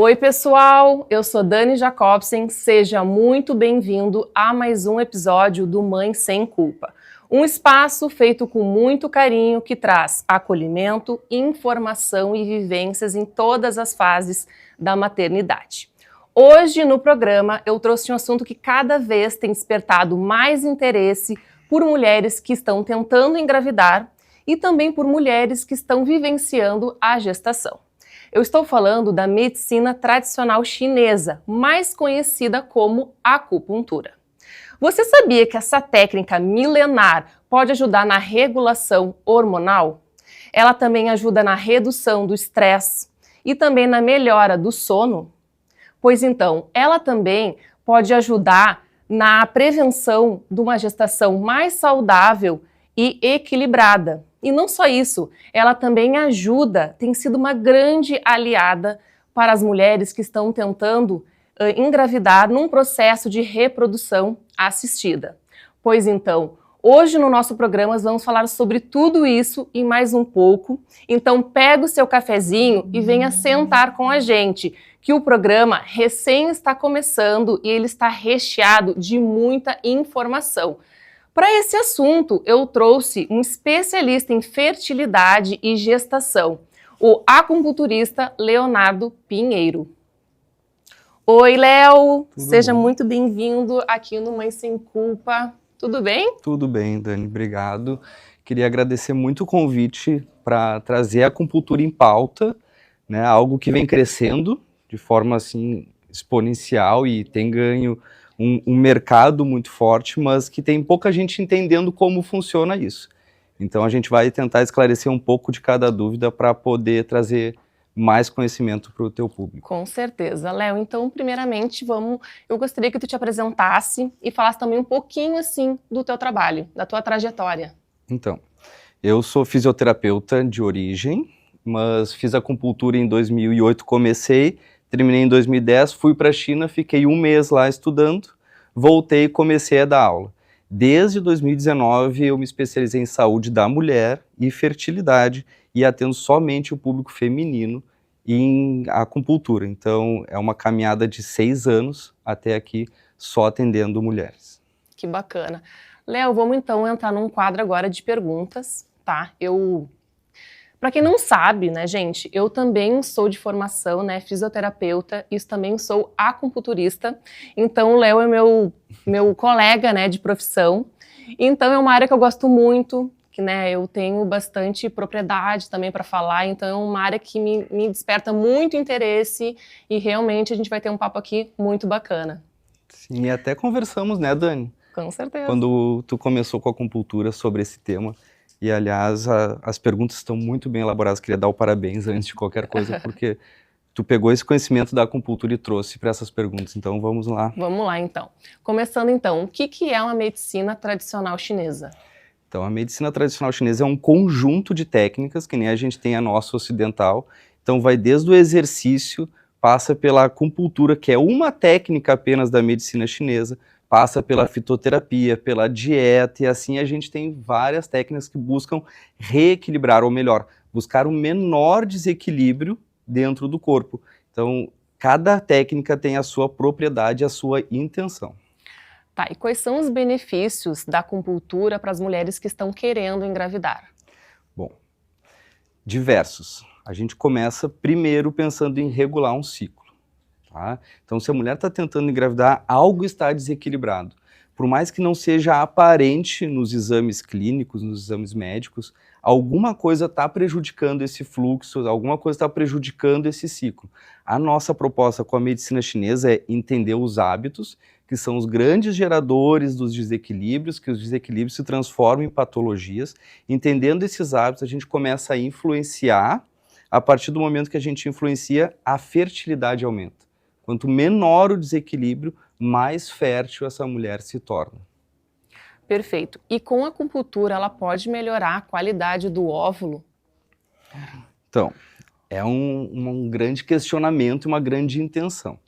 Oi pessoal, eu sou Dani Jacobsen, seja muito bem-vindo a mais um episódio do Mãe Sem Culpa. Um espaço feito com muito carinho que traz acolhimento, informação e vivências em todas as fases da maternidade. Hoje no programa eu trouxe um assunto que cada vez tem despertado mais interesse por mulheres que estão tentando engravidar e também por mulheres que estão vivenciando a gestação. Eu estou falando da medicina tradicional chinesa, mais conhecida como acupuntura. Você sabia que essa técnica milenar pode ajudar na regulação hormonal? Ela também ajuda na redução do estresse e também na melhora do sono? Pois então, ela também pode ajudar na prevenção de uma gestação mais saudável e equilibrada. E não só isso, ela também ajuda, tem sido uma grande aliada para as mulheres que estão tentando engravidar num processo de reprodução assistida. Pois então, hoje no nosso programa nós vamos falar sobre tudo isso e mais um pouco. Então pega o seu cafezinho e venha sentar com a gente, que o programa recém está começando e ele está recheado de muita informação. Para esse assunto, eu trouxe um especialista em fertilidade e gestação, o acupunturista Leonardo Pinheiro. Oi, Léo! Seja muito bem-vindo aqui no Mãe Sem Culpa. Tudo bem? Tudo bem, Dani, obrigado. Queria agradecer muito o convite para trazer a acupuntura em pauta, né, algo que vem crescendo de forma assim exponencial e tem ganho um mercado muito forte, mas que tem pouca gente entendendo como funciona isso. Então a gente vai tentar esclarecer um pouco de cada dúvida para poder trazer mais conhecimento para o teu público. Com certeza. Léo, então primeiramente eu gostaria que tu te apresentasse e falasse também um pouquinho assim do teu trabalho, da tua trajetória. Então, eu sou fisioterapeuta de origem, mas fiz acupuntura em 2008, terminei em 2010, fui para a China, fiquei um mês lá estudando, voltei e comecei a dar aula. Desde 2019 eu me especializei em saúde da mulher e fertilidade e atendo somente o público feminino em acupuntura. Então é uma caminhada de 6 anos até aqui só atendendo mulheres. Que bacana. Léo, vamos então entrar num quadro agora de perguntas, tá? Para quem não sabe, né, gente, eu também sou de formação, né, fisioterapeuta, e também sou acupunturista. Então o Léo é meu colega, né, de profissão. Então é uma área que eu gosto muito, que, né, eu tenho bastante propriedade também para falar, então é uma área que me desperta muito interesse e realmente a gente vai ter um papo aqui muito bacana. Sim, e até conversamos, né, Dani? Com certeza. Quando tu começou com a acupuntura sobre esse tema. E, aliás, as perguntas estão muito bem elaboradas. Queria dar o parabéns antes de qualquer coisa, porque tu pegou esse conhecimento da acupuntura e trouxe para essas perguntas. Então, vamos lá. Vamos lá, então. Começando, então, o que é uma medicina tradicional chinesa? Então, a medicina tradicional chinesa é um conjunto de técnicas, que nem a gente tem a nossa ocidental. Então, vai desde o exercício, passa pela acupuntura, que é uma técnica apenas da medicina chinesa, passa pela fitoterapia, pela dieta, e assim a gente tem várias técnicas que buscam reequilibrar, ou melhor, buscar o menor desequilíbrio dentro do corpo. Então, cada técnica tem a sua propriedade, a sua intenção. Tá, e quais são os benefícios da acupuntura para as mulheres que estão querendo engravidar? Bom, diversos. A gente começa primeiro pensando em regular um ciclo. Tá? Então, se a mulher está tentando engravidar, algo está desequilibrado. Por mais que não seja aparente nos exames clínicos, nos exames médicos, alguma coisa está prejudicando esse fluxo, alguma coisa está prejudicando esse ciclo. A nossa proposta com a medicina chinesa é entender os hábitos, que são os grandes geradores dos desequilíbrios, que os desequilíbrios se transformam em patologias. Entendendo esses hábitos, a gente começa a influenciar. A partir do momento que a gente influencia, a fertilidade aumenta. Quanto menor o desequilíbrio, mais fértil essa mulher se torna. Perfeito. E com a acupuntura, ela pode melhorar a qualidade do óvulo? Então, é um grande questionamento e uma grande intenção.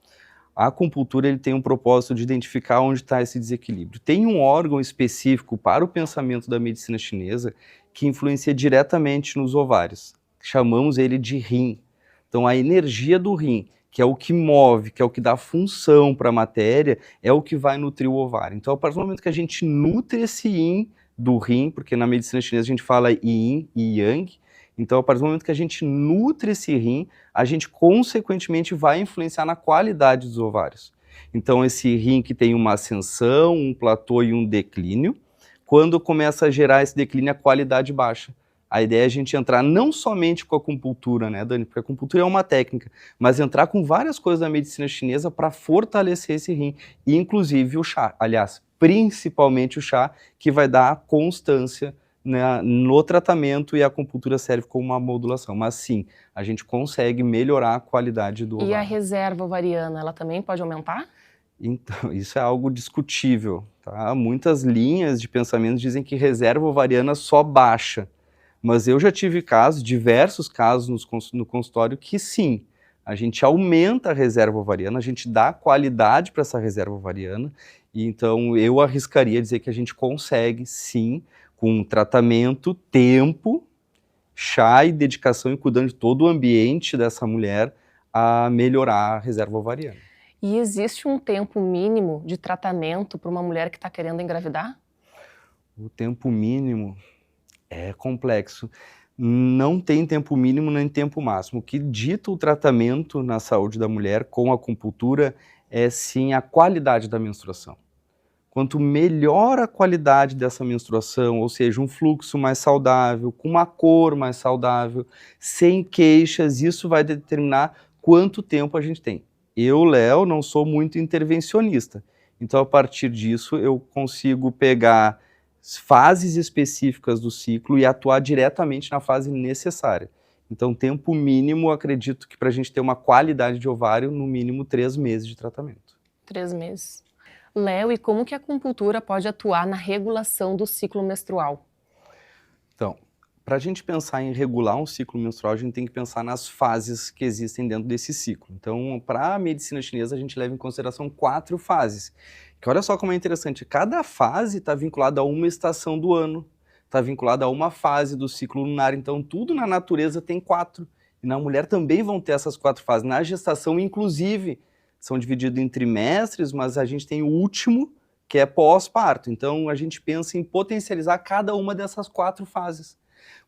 A acupuntura ele tem um propósito de identificar onde está esse desequilíbrio. Tem um órgão específico para o pensamento da medicina chinesa que influencia diretamente nos ovários. Chamamos ele de rim. Então, a energia do rim que é o que move, que é o que dá função para a matéria, é o que vai nutrir o ovário. Então, a partir do momento que a gente nutre esse yin do rim, porque na medicina chinesa a gente fala yin e yang, então, a partir do momento que a gente nutre esse rim, a gente, consequentemente, vai influenciar na qualidade dos ovários. Então, esse rim que tem uma ascensão, um platô e um declínio, quando começa a gerar esse declínio, a qualidade baixa. A ideia é a gente entrar não somente com a acupuntura, né, Dani? Porque a acupuntura é uma técnica, mas entrar com várias coisas da medicina chinesa para fortalecer esse rim, inclusive o chá. Aliás, principalmente o chá, que vai dar constância, né, no tratamento, e a acupuntura serve como uma modulação. Mas sim, a gente consegue melhorar a qualidade do ovário. E a reserva ovariana, ela também pode aumentar? Então, isso é algo discutível, tá? Muitas linhas de pensamento dizem que reserva ovariana só baixa. Mas eu já tive casos, diversos casos no consultório, que sim, a gente aumenta a reserva ovariana, a gente dá qualidade para essa reserva ovariana, e então eu arriscaria dizer que a gente consegue sim, com tratamento, tempo, chá e dedicação e cuidando de todo o ambiente dessa mulher, a melhorar a reserva ovariana. E existe um tempo mínimo de tratamento para uma mulher que está querendo engravidar? O tempo mínimo é complexo. Não tem tempo mínimo nem tempo máximo. O que dita o tratamento na saúde da mulher com a acupuntura é sim a qualidade da menstruação. Quanto melhor a qualidade dessa menstruação, ou seja, um fluxo mais saudável, com uma cor mais saudável, sem queixas, isso vai determinar quanto tempo a gente tem. Eu, Léo, não sou muito intervencionista, então a partir disso eu consigo pegar fases específicas do ciclo e atuar diretamente na fase necessária. Então, tempo mínimo, acredito que para a gente ter uma qualidade de ovário, no mínimo 3 meses de tratamento. 3 meses. Léo, e como que a acupuntura pode atuar na regulação do ciclo menstrual? Então, para a gente pensar em regular um ciclo menstrual, a gente tem que pensar nas fases que existem dentro desse ciclo. Então, para a medicina chinesa, a gente leva em consideração 4 fases. Que olha só como é interessante, cada fase está vinculada a uma estação do ano, está vinculada a uma fase do ciclo lunar, então tudo na natureza tem 4. E na mulher também vão ter essas 4 fases. Na gestação, inclusive, são divididos em trimestres, mas a gente tem o último, que é pós-parto. Então, a gente pensa em potencializar cada uma dessas 4 fases.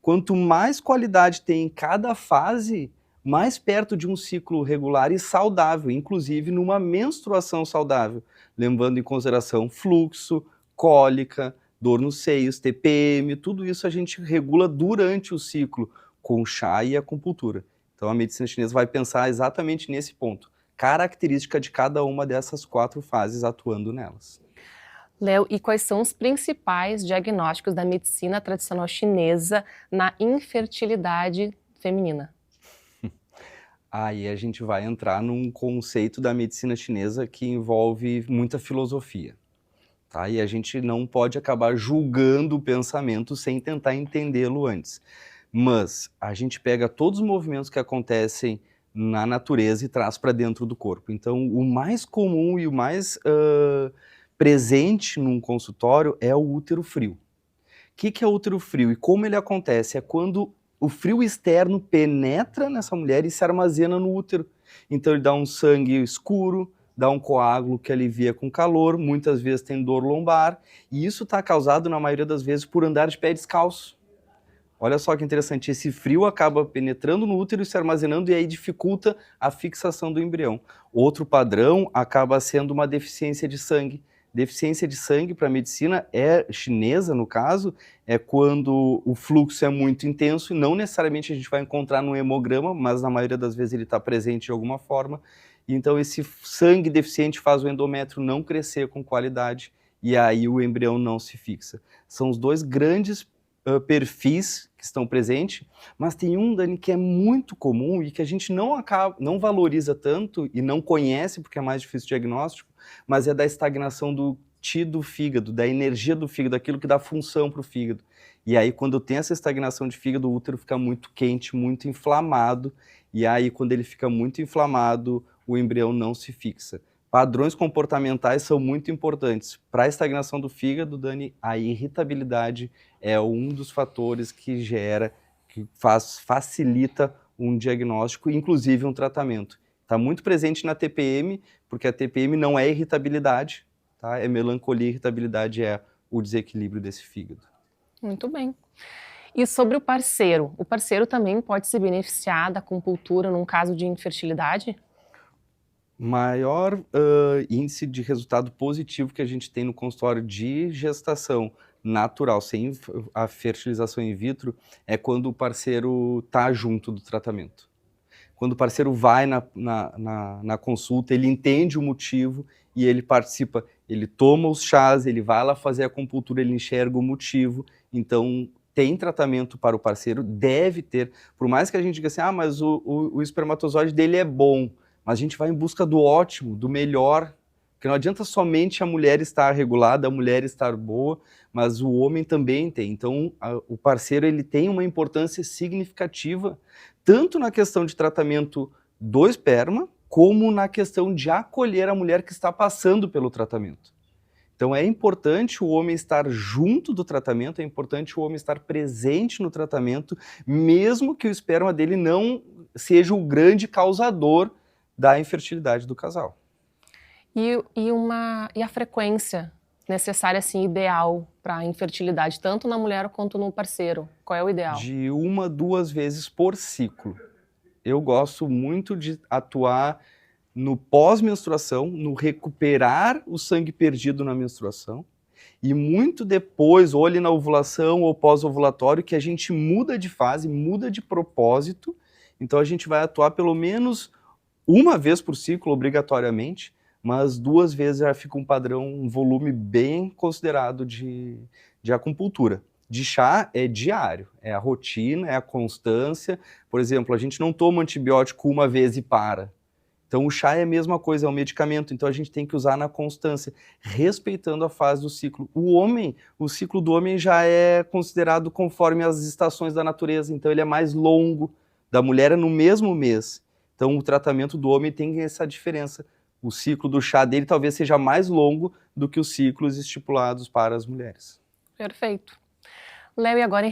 Quanto mais qualidade tem em cada fase, mais perto de um ciclo regular e saudável, inclusive numa menstruação saudável, levando em consideração fluxo, cólica, dor nos seios, TPM, tudo isso a gente regula durante o ciclo com chá e acupuntura. Então a medicina chinesa vai pensar exatamente nesse ponto, característica de cada uma dessas 4 fases atuando nelas. Léo, e quais são os principais diagnósticos da medicina tradicional chinesa na infertilidade feminina? Aí a gente vai entrar num conceito da medicina chinesa que envolve muita filosofia, tá? E a gente não pode acabar julgando o pensamento sem tentar entendê-lo antes. Mas a gente pega todos os movimentos que acontecem na natureza e traz para dentro do corpo. Então, o mais comum e o mais presente num consultório é o útero frio. O que é o útero frio e como ele acontece? É quando o frio externo penetra nessa mulher e se armazena no útero. Então ele dá um sangue escuro, dá um coágulo que alivia com calor, muitas vezes tem dor lombar, e isso está causado, na maioria das vezes, por andar de pé descalço. Olha só que interessante, esse frio acaba penetrando no útero e se armazenando, e aí dificulta a fixação do embrião. Outro padrão acaba sendo uma deficiência de sangue. Deficiência de sangue para a medicina chinesa, no caso, é quando o fluxo é muito intenso e não necessariamente a gente vai encontrar no hemograma, mas na maioria das vezes ele está presente de alguma forma. E então esse sangue deficiente faz o endométrio não crescer com qualidade e aí o embrião não se fixa. São os 2 grandes perfis que estão presentes, mas tem um, Dani, que é muito comum e que a gente não valoriza tanto e não conhece porque é mais difícil o diagnóstico, mas é da estagnação do qi do fígado, da energia do fígado, aquilo que dá função para o fígado. E aí, quando tem essa estagnação de fígado, o útero fica muito quente, muito inflamado, e aí, quando ele fica muito inflamado, o embrião não se fixa. Padrões comportamentais são muito importantes. Para a estagnação do fígado, Dani, a irritabilidade é um dos fatores que facilita um diagnóstico, inclusive um tratamento. Está muito presente na TPM, porque a TPM não é irritabilidade, tá? É melancolia, irritabilidade é o desequilíbrio desse fígado. Muito bem. E sobre o parceiro também pode se beneficiar da acupuntura num caso de infertilidade? Maior índice de resultado positivo que a gente tem no consultório de gestação natural, sem a fertilização in vitro, é quando o parceiro está junto do tratamento. Quando o parceiro vai na consulta, ele entende o motivo e ele participa, ele toma os chás, ele vai lá fazer a acupuntura, ele enxerga o motivo, então tem tratamento para o parceiro, deve ter, por mais que a gente diga assim, mas o espermatozoide dele é bom, mas a gente vai em busca do ótimo, do melhor, porque não adianta somente a mulher estar regulada, a mulher estar boa, mas o homem também tem. Então, o parceiro ele tem uma importância significativa, tanto na questão de tratamento do esperma, como na questão de acolher a mulher que está passando pelo tratamento. Então, é importante o homem estar junto do tratamento, é importante o homem estar presente no tratamento, mesmo que o esperma dele não seja o grande causador da infertilidade do casal. E a frequência necessária, assim, ideal para a infertilidade, tanto na mulher quanto no parceiro? Qual é o ideal? De 1 a 2 vezes por ciclo. Eu gosto muito de atuar no pós-menstruação, no recuperar o sangue perdido na menstruação, e muito depois, ou ali na ovulação ou pós-ovulatório, que a gente muda de fase, muda de propósito, então a gente vai atuar pelo menos 1 vez por ciclo, obrigatoriamente, mas 2 vezes já fica um padrão, um volume bem considerado de acupuntura. De chá é diário, é a rotina, é a constância. Por exemplo, a gente não toma antibiótico 1 vez e para. Então o chá é a mesma coisa, é um medicamento, então a gente tem que usar na constância, respeitando a fase do ciclo. O ciclo do homem já é considerado conforme as estações da natureza, então ele é mais longo, da mulher é no mesmo mês. Então o tratamento do homem tem essa diferença. O ciclo do chá dele talvez seja mais longo do que os ciclos estipulados para as mulheres. Perfeito. Léo, e agora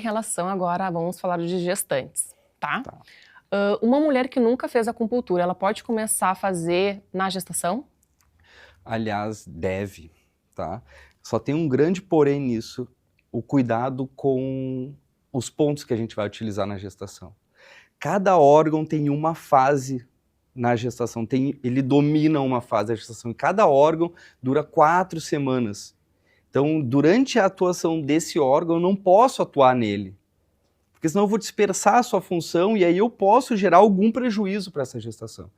vamos falar de gestantes, tá? Uma mulher que nunca fez acupuntura, ela pode começar a fazer na gestação? Aliás, deve, tá? Só tem um grande porém nisso, o cuidado com os pontos que a gente vai utilizar na gestação. Cada órgão tem uma fase na gestação, ele domina uma fase da gestação, e cada órgão dura 4 semanas. Então, durante a atuação desse órgão, eu não posso atuar nele, porque senão eu vou dispersar a sua função e aí eu posso gerar algum prejuízo para essa gestação.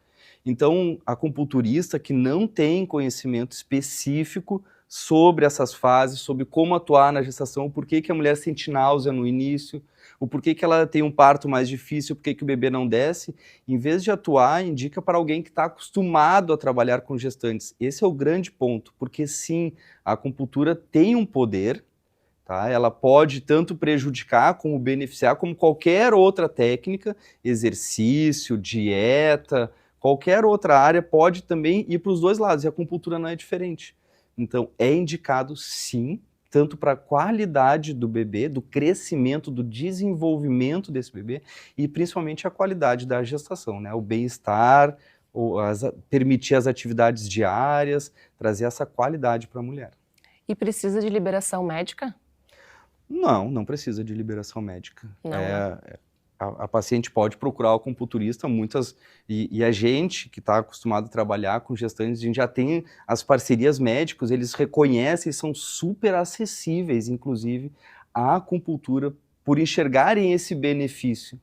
Então, a acupunturista que não tem conhecimento específico sobre essas fases, sobre como atuar na gestação, o porquê que a mulher sente náusea no início, o porquê que ela tem um parto mais difícil, o porquê que o bebê não desce, em vez de atuar, indica para alguém que está acostumado a trabalhar com gestantes. Esse é o grande ponto, porque sim, a acupuntura tem um poder, tá? Ela pode tanto prejudicar como beneficiar, como qualquer outra técnica, exercício, dieta, qualquer outra área pode também ir para os dois lados, e a acupuntura não é diferente. Então, é indicado sim, tanto para a qualidade do bebê, do crescimento, do desenvolvimento desse bebê, e principalmente a qualidade da gestação, né? O bem-estar, permitir as atividades diárias, trazer essa qualidade para a mulher. E precisa de liberação médica? Não precisa de liberação médica. Não. A paciente pode procurar o acupunturista, e a gente que está acostumado a trabalhar com gestantes, a gente já tem as parcerias médicos, eles reconhecem e são super acessíveis, inclusive, à acupuntura, por enxergarem esse benefício,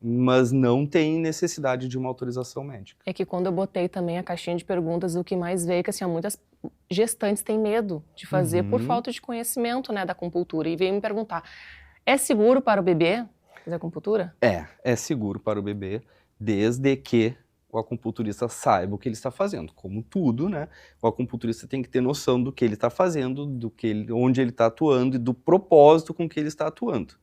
mas não tem necessidade de uma autorização médica. É que quando eu botei também a caixinha de perguntas, o que mais veio é que assim, muitas gestantes têm medo de fazer por falta de conhecimento, né, da acupuntura, e veio me perguntar, é seguro para o bebê fazer acupuntura? É seguro para o bebê, desde que o acupunturista saiba o que ele está fazendo. Como tudo, né? O acupunturista tem que ter noção do que ele está fazendo, onde ele está atuando e do propósito com que ele está atuando.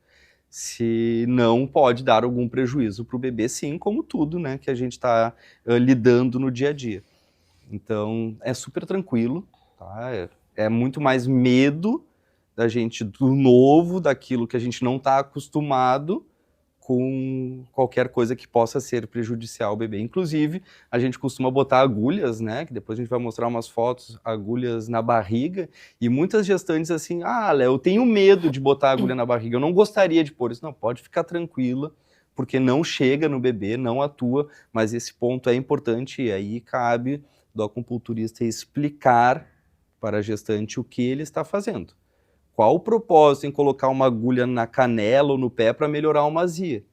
Se não, pode dar algum prejuízo para o bebê, sim, como tudo, né, que a gente está lidando no dia a dia. Então, é super tranquilo, tá? É muito mais medo da gente, do novo, daquilo que a gente não está acostumado, com qualquer coisa que possa ser prejudicial ao bebê. Inclusive, a gente costuma botar agulhas, né, que depois a gente vai mostrar umas fotos, agulhas na barriga, e muitas gestantes assim, Léo, eu tenho medo de botar agulha na barriga, eu não gostaria de pôr isso. Não, pode ficar tranquila, porque não chega no bebê, não atua, mas esse ponto é importante, e aí cabe do acupunturista explicar para a gestante o que ele está fazendo. Qual o propósito em colocar uma agulha na canela ou no pé para melhorar uma azia?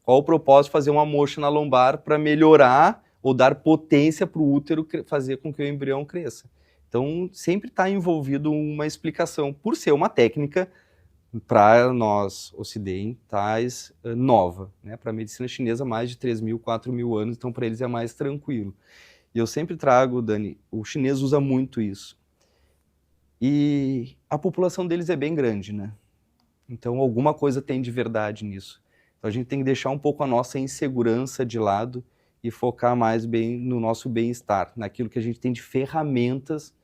Qual o propósito de fazer uma moxa na lombar para melhorar ou dar potência para o útero fazer com que o embrião cresça? Então, sempre está envolvido uma explicação, por ser uma técnica para nós ocidentais nova, né? Para a medicina chinesa, mais de 3.000, 4.000 anos, então para eles é mais tranquilo. E eu sempre trago, Dani, o chinês usa muito isso. E a população deles é bem grande, né? Então alguma coisa tem de verdade nisso. Então a gente tem que deixar um pouco a nossa insegurança de lado e focar mais bem no nosso bem-estar, naquilo que a gente tem de ferramentas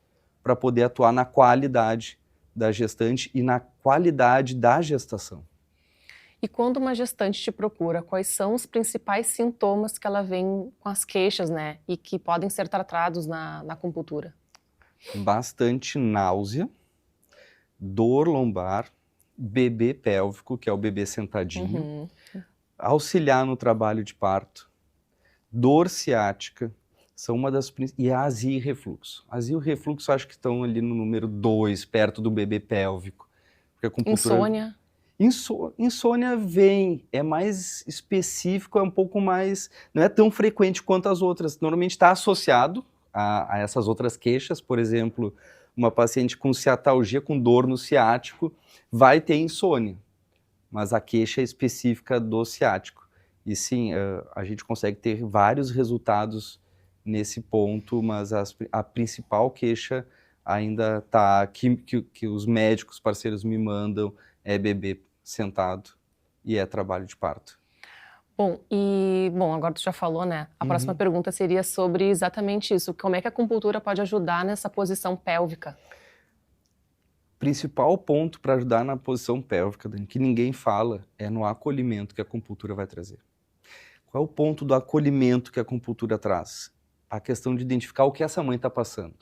para poder atuar na qualidade da gestante e na qualidade da gestação. E quando uma gestante te procura, quais são os principais sintomas que ela vem com as queixas, né? E que podem ser tratados na acupuntura? Bastante náusea, dor lombar, bebê pélvico, que é o bebê sentadinho, auxiliar no trabalho de parto, dor ciática, são uma das principais, e a azia e refluxo. Azia e refluxo acho que estão ali no número 2, perto do bebê pélvico. Porque a acupuntura... Insônia? Insônia vem, é mais específico, é um pouco mais, não é tão frequente quanto as outras, normalmente está associado a essas outras queixas, por exemplo, uma paciente com ciatalgia, com dor no ciático, vai ter insônia, mas a queixa é específica do ciático. E sim, a gente consegue ter vários resultados nesse ponto, mas a principal queixa ainda está, que os médicos parceiros me mandam, é bebê sentado e é trabalho de parto. Bom, agora tu já falou, né? A próxima pergunta seria sobre exatamente isso. Como é que a acupuntura pode ajudar nessa posição pélvica? Principal ponto para ajudar na posição pélvica, Dani, que ninguém fala, é no acolhimento que a acupuntura vai trazer. Qual é o ponto do acolhimento que a acupuntura traz? A questão de identificar o que essa mãe está passando.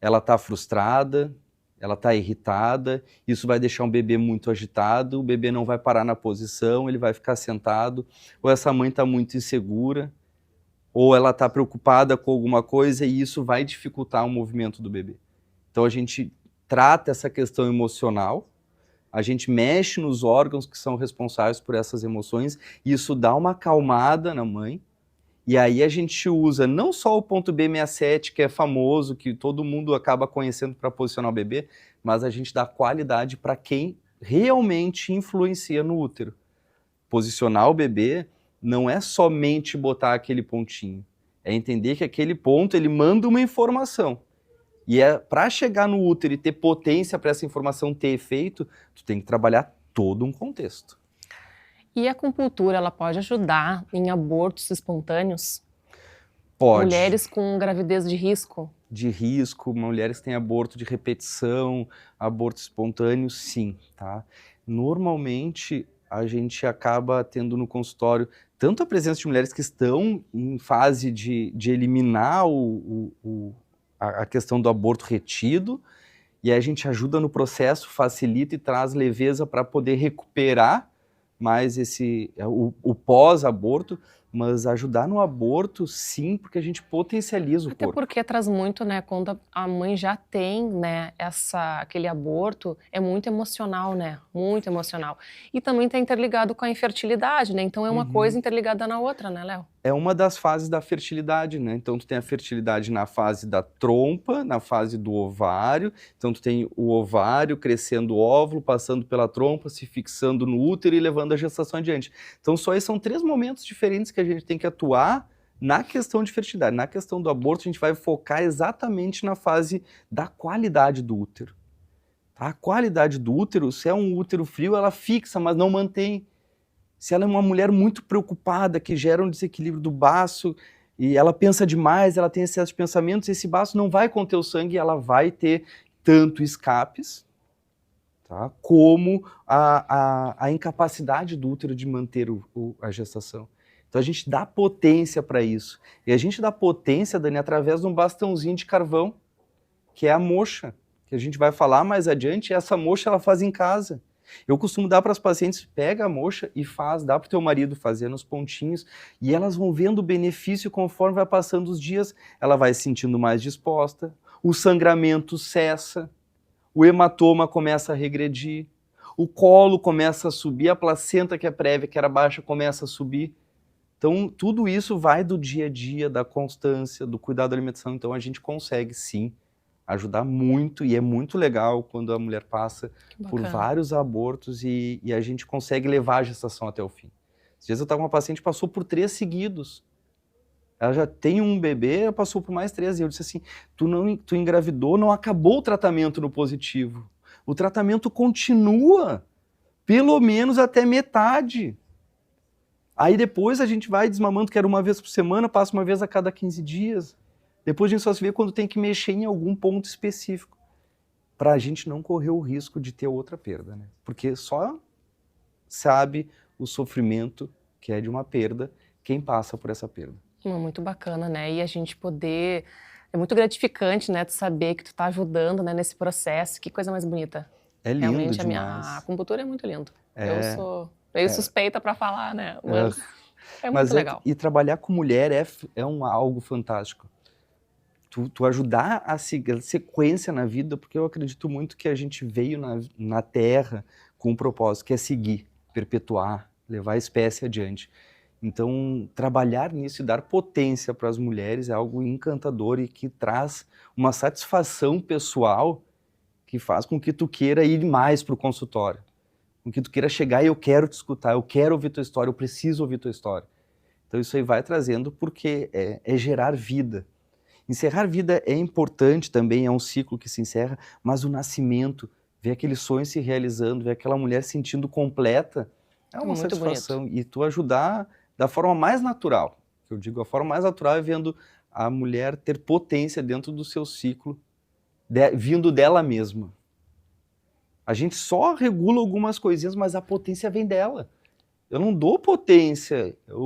Ela está frustrada, ela está irritada, isso vai deixar um bebê muito agitado, o bebê não vai parar na posição, ele vai ficar sentado, ou essa mãe está muito insegura, ou ela está preocupada com alguma coisa e isso vai dificultar o movimento do bebê. Então a gente trata essa questão emocional, a gente mexe nos órgãos que são responsáveis por essas emoções, e isso dá uma acalmada na mãe, e aí a gente usa não só o ponto B67, que é famoso, que todo mundo acaba conhecendo para posicionar o bebê, mas a gente dá qualidade para quem realmente influencia no útero. Posicionar o bebê não é somente botar aquele pontinho, é entender que aquele ponto ele manda uma informação. E para chegar no útero e ter potência para essa informação ter efeito, tu tem que trabalhar todo um contexto. E a acupuntura, ela pode ajudar em abortos espontâneos? Pode. Mulheres com gravidez de risco? De risco, mulheres que têm aborto de repetição, aborto espontâneo, sim, tá? Normalmente, a gente acaba tendo no consultório tanto a presença de mulheres que estão em fase de eliminar a questão do aborto retido, e aí a gente ajuda no processo, facilita e traz leveza para poder recuperar mais o pós-aborto, mas ajudar no aborto, sim, porque a gente potencializa o corpo. Até porque traz muito, né, quando a mãe já tem, né, aquele aborto, é muito emocional, né, muito emocional. E também está interligado com a infertilidade, né, então é uma coisa interligada na outra, né, Léo? É uma das fases da fertilidade, né, então tu tem a fertilidade na fase da trompa, na fase do ovário, então tu tem o ovário crescendo o óvulo, passando pela trompa, se fixando no útero e levando a gestação adiante. Então só esses são 3 momentos diferentes que a gente tem que atuar na questão de fertilidade. Na questão do aborto, a gente vai focar exatamente na fase da qualidade do útero. Tá? A qualidade do útero, se é um útero frio, ela fixa, mas não mantém. Se ela é uma mulher muito preocupada, que gera um desequilíbrio do baço, e ela pensa demais, ela tem excesso de pensamentos, esse baço não vai conter o sangue, ela vai ter tanto escapes, tá? Como a incapacidade do útero de manter a gestação. Então a gente dá potência para isso. E a gente dá potência, Dani, através de um bastãozinho de carvão, que é a moxa, que a gente vai falar mais adiante. Essa moxa ela faz em casa. Eu costumo dar para as pacientes, pega a moxa e dá para o teu marido fazer nos pontinhos, e elas vão vendo o benefício conforme vai passando os dias. Ela vai se sentindo mais disposta, o sangramento cessa, o hematoma começa a regredir, o colo começa a subir, a placenta que é prévia, que era baixa, começa a subir. Então, tudo isso vai do dia a dia, da constância, do cuidado da alimentação. Então, a gente consegue, sim, ajudar muito, e é muito legal quando a mulher passa por vários abortos e a gente consegue levar a gestação até o fim. Às vezes eu estava com uma paciente que passou por 3 seguidos. Ela já tem um bebê, passou por mais 3. E eu disse assim, tu engravidou, não acabou o tratamento no positivo. O tratamento continua, pelo menos até metade. Aí depois a gente vai desmamando, que era uma vez por semana, passa uma vez a cada 15 dias. Depois a gente só se vê quando tem que mexer em algum ponto específico, para a gente não correr o risco de ter outra perda, né? Porque só sabe o sofrimento que é de uma perda quem passa por essa perda. Muito bacana, né? E a gente poder... É muito gratificante, né? Tu saber que tu tá ajudando, né, nesse processo. Que coisa mais bonita. É lindo realmente, demais. A acupuntura é muito lindo. Eu sou meio suspeita para falar, né? Mas é muito legal. E trabalhar com mulher é algo fantástico. Tu ajudar a seguir a sequência na vida, porque eu acredito muito que a gente veio na Terra com um propósito, que é seguir, perpetuar, levar a espécie adiante. Então, trabalhar nisso e dar potência para as mulheres é algo encantador e que traz uma satisfação pessoal que faz com que tu queira ir mais para o consultório, com que tu queira chegar e eu quero te escutar, eu quero ouvir tua história, eu preciso ouvir tua história. Então, isso aí vai trazendo porque é gerar vida. Encerrar vida é importante também, é um ciclo que se encerra, mas o nascimento, ver aquele sonho se realizando, ver aquela mulher se sentindo completa, é uma satisfação. Bonito. E tu ajudar da forma mais natural, que eu digo, a forma mais natural é vendo a mulher ter potência dentro do seu ciclo, vindo dela mesma. A gente só regula algumas coisinhas, mas a potência vem dela. Eu não dou potência, eu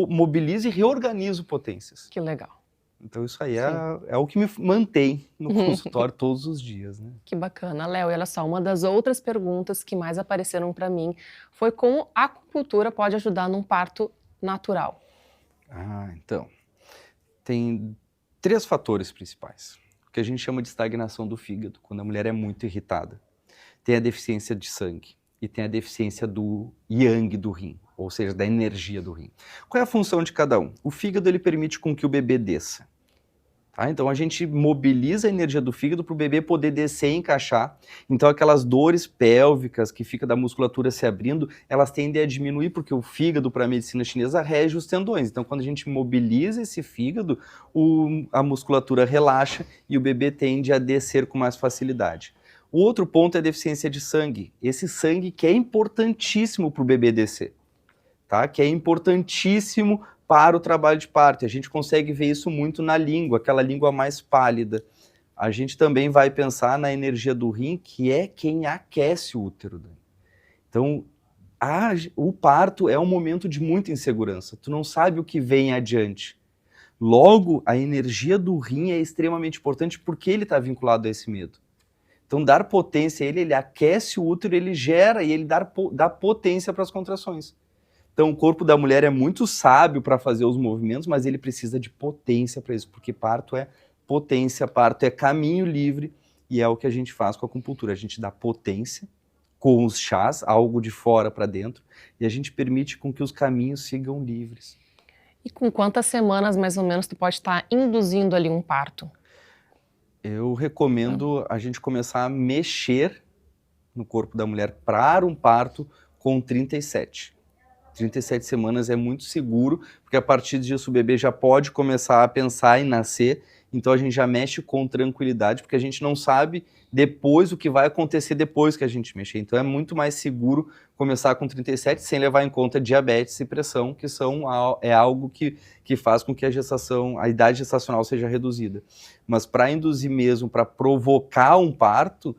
mobilizo e reorganizo potências. Que legal. Então isso aí é o que me mantém no consultório todos os dias, né? Que bacana. Léo, e olha só, uma das outras perguntas que mais apareceram para mim foi como a acupuntura pode ajudar num parto natural. Então, tem 3 fatores principais. O que a gente chama de estagnação do fígado, quando a mulher é muito irritada. Tem a deficiência de sangue e tem a deficiência do yang do rim, ou seja, da energia do rim. Qual é a função de cada um? O fígado ele permite com que o bebê desça. Tá? Então a gente mobiliza a energia do fígado para o bebê poder descer e encaixar. Então aquelas dores pélvicas que fica da musculatura se abrindo, elas tendem a diminuir porque o fígado, para a medicina chinesa, rege os tendões. Então quando a gente mobiliza esse fígado, a musculatura relaxa e o bebê tende a descer com mais facilidade. O outro ponto é a deficiência de sangue. Esse sangue que é importantíssimo para o bebê descer. Tá? Que é importantíssimo para o trabalho de parto. A gente consegue ver isso muito na língua, aquela língua mais pálida. A gente também vai pensar na energia do rim, que é quem aquece o útero. Então, o parto é um momento de muita insegurança. Tu não sabe o que vem adiante. Logo, a energia do rim é extremamente importante porque ele está vinculado a esse medo. Então, dar potência a ele aquece o útero, ele gera e ele dá potência para as contrações. Então, o corpo da mulher é muito sábio para fazer os movimentos, mas ele precisa de potência para isso, porque parto é potência, parto é caminho livre, e é o que a gente faz com a acupuntura. A gente dá potência com os chás, algo de fora para dentro, e a gente permite com que os caminhos sigam livres. E com quantas semanas, mais ou menos, tu pode estar induzindo ali um parto? Eu recomendo a gente começar a mexer no corpo da mulher para um parto com 37. 37 semanas é muito seguro, porque a partir disso o bebê já pode começar a pensar em nascer, então a gente já mexe com tranquilidade, porque a gente não sabe depois o que vai acontecer depois que a gente mexer. Então é muito mais seguro começar com 37 sem levar em conta diabetes e pressão, que é algo que faz com que a idade gestacional seja reduzida. Mas para induzir mesmo, para provocar um parto,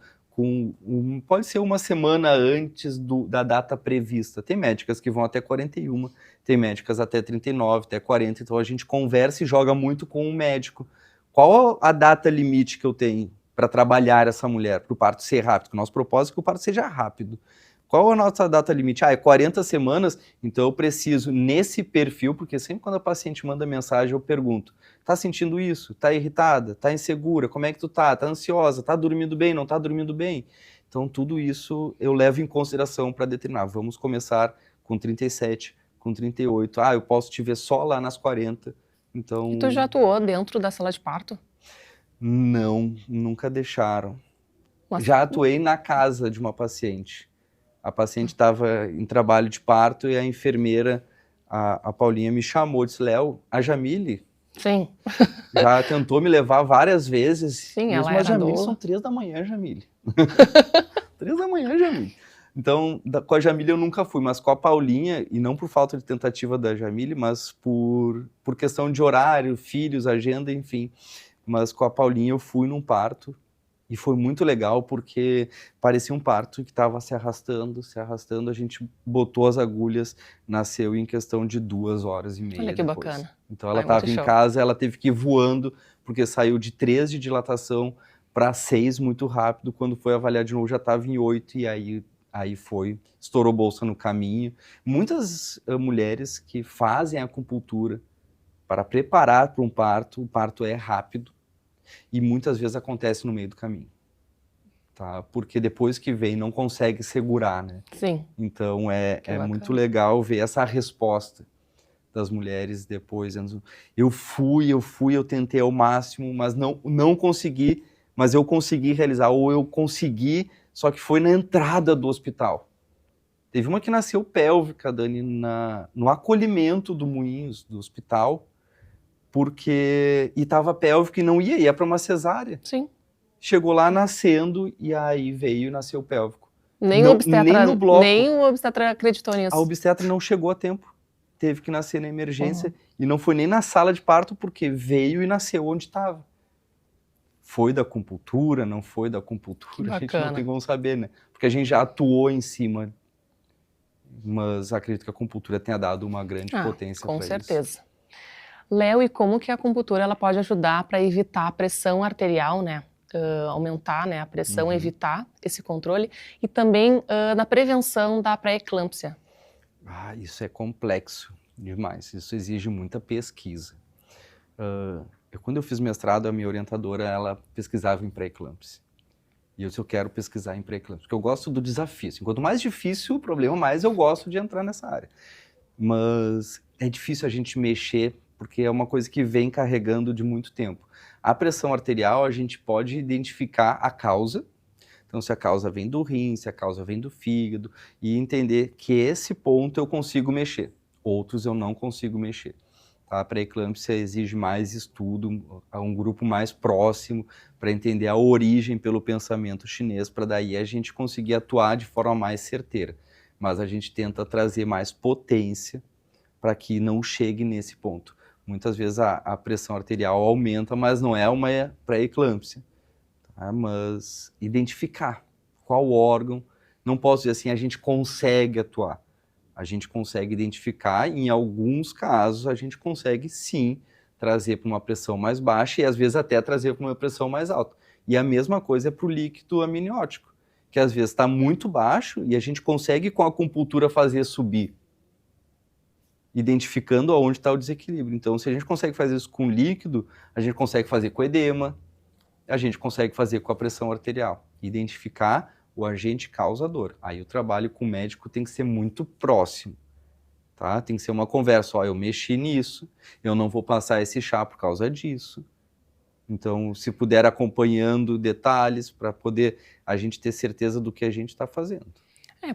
pode ser uma semana antes da data prevista. Tem médicas que vão até 41, tem médicas até 39, até 40, então a gente conversa e joga muito com o médico. Qual a data limite que eu tenho para trabalhar essa mulher, para o parto ser rápido? Porque o nosso propósito é que o parto seja rápido. Qual a nossa data limite? É 40 semanas, então eu preciso nesse perfil, porque sempre quando a paciente manda mensagem eu pergunto, tá sentindo isso? Tá irritada? Tá insegura? Como é que tu tá? Tá ansiosa? Tá dormindo bem? Não tá dormindo bem? Então tudo isso eu levo em consideração para determinar. Vamos começar com 37, com 38. Eu posso te ver só lá nas 40. Então... E tu já atuou dentro da sala de parto? Não, nunca deixaram. Mas... Já atuei na casa de uma paciente. A paciente estava em trabalho de parto e a enfermeira, a Paulinha, me chamou, disse, Léo, a Jamile Sim. já tentou me levar várias vezes. Sim, ela mas era Jamile, doula. são 3 da manhã, Jamile. 3 da manhã, Jamile. Então, com a Jamile eu nunca fui, mas com a Paulinha, e não por falta de tentativa da Jamile, mas por questão de horário, filhos, agenda, enfim. Mas com a Paulinha eu fui num parto. E foi muito legal porque parecia um parto que estava se arrastando, a gente botou as agulhas, nasceu em questão de 2 horas e meia. Olha que depois. bacana. Então ela estava em casa, ela teve que ir voando, porque saiu de 3 de dilatação para 6 muito rápido, quando foi avaliar de novo já estava em 8 e aí foi, estourou bolsa no caminho. Muitas mulheres que fazem acupuntura para preparar para um parto, o parto é rápido, e muitas vezes acontece no meio do caminho, tá? Porque depois que vem não consegue segurar, né? Sim. Então é muito legal ver essa resposta das mulheres depois. Eu tentei ao máximo, mas não consegui, mas eu consegui realizar, ou eu consegui, só que foi na entrada do hospital. Teve uma que nasceu pélvica, Dani, no acolhimento do Moinhos, do hospital, porque estava pélvico e não ia para uma cesárea. Sim. Chegou lá nascendo e aí veio e nasceu pélvico. Nem o obstetra acreditou nisso. A obstetra não chegou a tempo. Teve que nascer na emergência e não foi nem na sala de parto porque veio e nasceu onde estava. Foi da acupuntura, não foi da acupuntura, a gente não tem como saber, né? Porque a gente já atuou em cima. Mas acredito que a acupuntura tenha dado uma grande potência para isso. Com certeza. Léo, e como que a acupuntura ela pode ajudar para evitar a pressão arterial, né? Aumentar, né, a pressão, evitar esse controle, e também na prevenção da pré-eclâmpsia? Isso é complexo demais, isso exige muita pesquisa. Quando eu fiz mestrado, a minha orientadora, ela pesquisava em pré-eclâmpsia. E eu quero pesquisar em pré-eclâmpsia, porque eu gosto do desafio. Assim, quanto mais difícil o problema, mais eu gosto de entrar nessa área. Mas é difícil a gente mexer, porque é uma coisa que vem carregando de muito tempo. A pressão arterial, a gente pode identificar a causa. Então, se a causa vem do rim, se a causa vem do fígado, e entender que esse ponto eu consigo mexer. Outros eu não consigo mexer. A pré-eclâmpsia exige mais estudo, um grupo mais próximo, para entender a origem pelo pensamento chinês, para daí a gente conseguir atuar de forma mais certeira. Mas a gente tenta trazer mais potência para que não chegue nesse ponto. Muitas vezes a pressão arterial aumenta, mas não é uma pré-eclâmpsia. Tá? Mas identificar qual órgão, não posso dizer assim, a gente consegue atuar. A gente consegue identificar, e em alguns casos a gente consegue sim trazer para uma pressão mais baixa e às vezes até trazer para uma pressão mais alta. E a mesma coisa é para o líquido amniótico, que às vezes está muito baixo e a gente consegue com a acupuntura fazer subir, identificando aonde está o desequilíbrio. Então, se a gente consegue fazer isso com líquido, a gente consegue fazer com edema, a gente consegue fazer com a pressão arterial. Identificar o agente causador. Aí o trabalho com o médico tem que ser muito próximo, tá? Tem que ser uma conversa, eu mexi nisso, eu não vou passar esse chá por causa disso. Então, se puder acompanhando detalhes para poder a gente ter certeza do que a gente está fazendo.